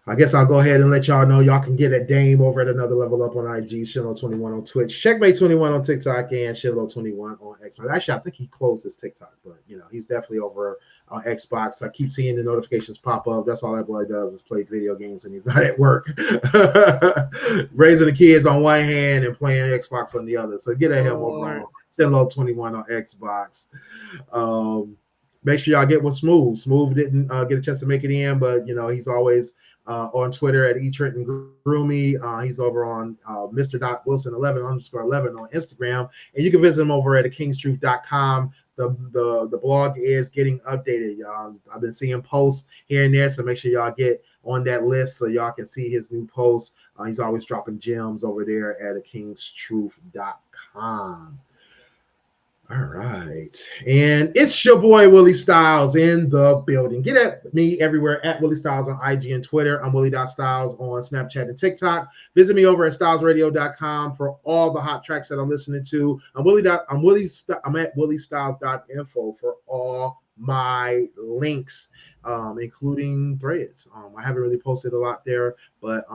S1: I guess I'll go ahead and let y'all know y'all can get a Dame over at Another Level Up on IG, Shilo21 on Twitch, Checkmate21 on TikTok, and Shilo21 on Xbox. Actually, I think he closed his TikTok, but he's definitely over on Xbox. I keep seeing the notifications pop up. That's all that boy does is play video games when he's not at work. Raising the kids on one hand and playing Xbox on the other. So get at him over on Shilo21 on Xbox. Make sure y'all get with Smooth. Smooth didn't get a chance to make it in, but he's always on Twitter at eTrenton he's over on Mr.Wilson11_11 on Instagram, and you can visit him over at kingstruth.com. The blog is getting updated. I've been seeing posts here and there, so make sure y'all get on that list so y'all can see his new posts. He's always dropping gems over there at akingstruth.com. All right. And it's your boy, Willie Styles, in the building. Get at me everywhere at Willie Styles on IG and Twitter. I'm Willie.Styles on Snapchat and TikTok. Visit me over at stylesradio.com for all the hot tracks that I'm listening to. I'm at williestyles.info for all my links, including Threads. I haven't really posted a lot there, but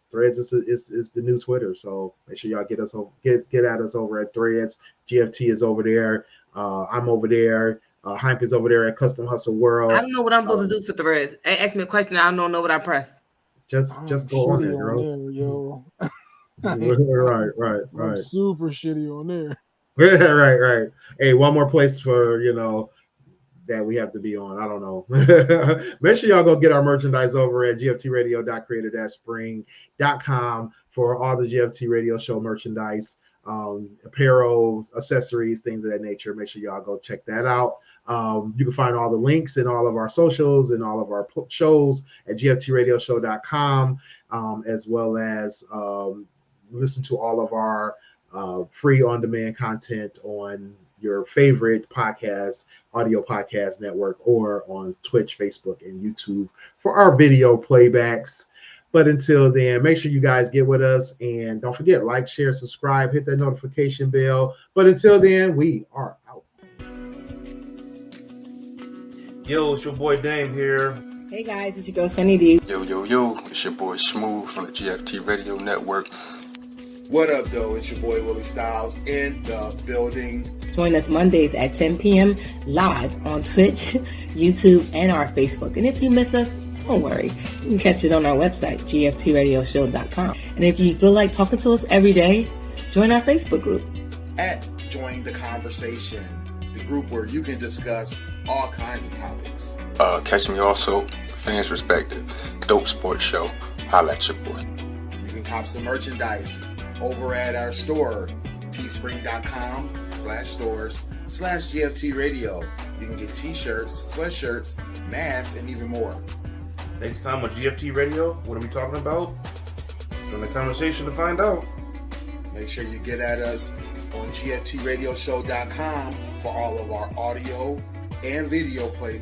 S1: Threads is the new Twitter. So make sure y'all get at us over at Threads. GFT is over there. I'm over there. Hank is over there at Custom Hustle World.
S2: I don't know what I'm supposed to do for Threads. Ask me a question. I don't know what I press.
S1: Just go on there, girl.
S4: Yo.
S1: right.
S4: I'm super shitty on there.
S1: right. Hey, one more place for that we have to be on. I don't know. Make sure y'all go get our merchandise over at gftradio.creator-spring.com for all the GFT radio show merchandise, apparel, accessories, things of that nature. Make sure y'all go check that out. You can find all the links in all of our socials and all of our shows at gftradioshow.com, as well as listen to all of our free on-demand content on your favorite audio podcast network, or on Twitch, Facebook, and YouTube for our video playbacks. But until then, make sure you guys get with us, and don't forget, like, share, subscribe, hit that notification bell. But until then, we are out.
S3: Yo, it's your boy Dame here.
S2: Hey guys, it's your girl Sunny D.
S5: Yo, it's your boy Smooth from the GFT Radio Network.
S6: What up, though? It's your boy Willie Styles in the building.
S2: Join us Mondays at 10 p.m. live on Twitch, YouTube, and our Facebook. And if you miss us, don't worry. You can catch it on our website, gftradioshow.com. And if you feel like talking to us every day, join our Facebook group.
S6: At Join the Conversation, the group where you can discuss all kinds of topics.
S5: Catch me also, Fans Perspective, Dope Sports Show. Holla at your boy.
S6: You can cop some merchandise over at our store, teespring.com/stores/GFT Radio. You can get t-shirts, sweatshirts, masks, and even more.
S3: Next time on GFT Radio, what are we talking about? Join the conversation to find out.
S6: Make sure you get at us on gftradioshow.com for all of our audio and video playback.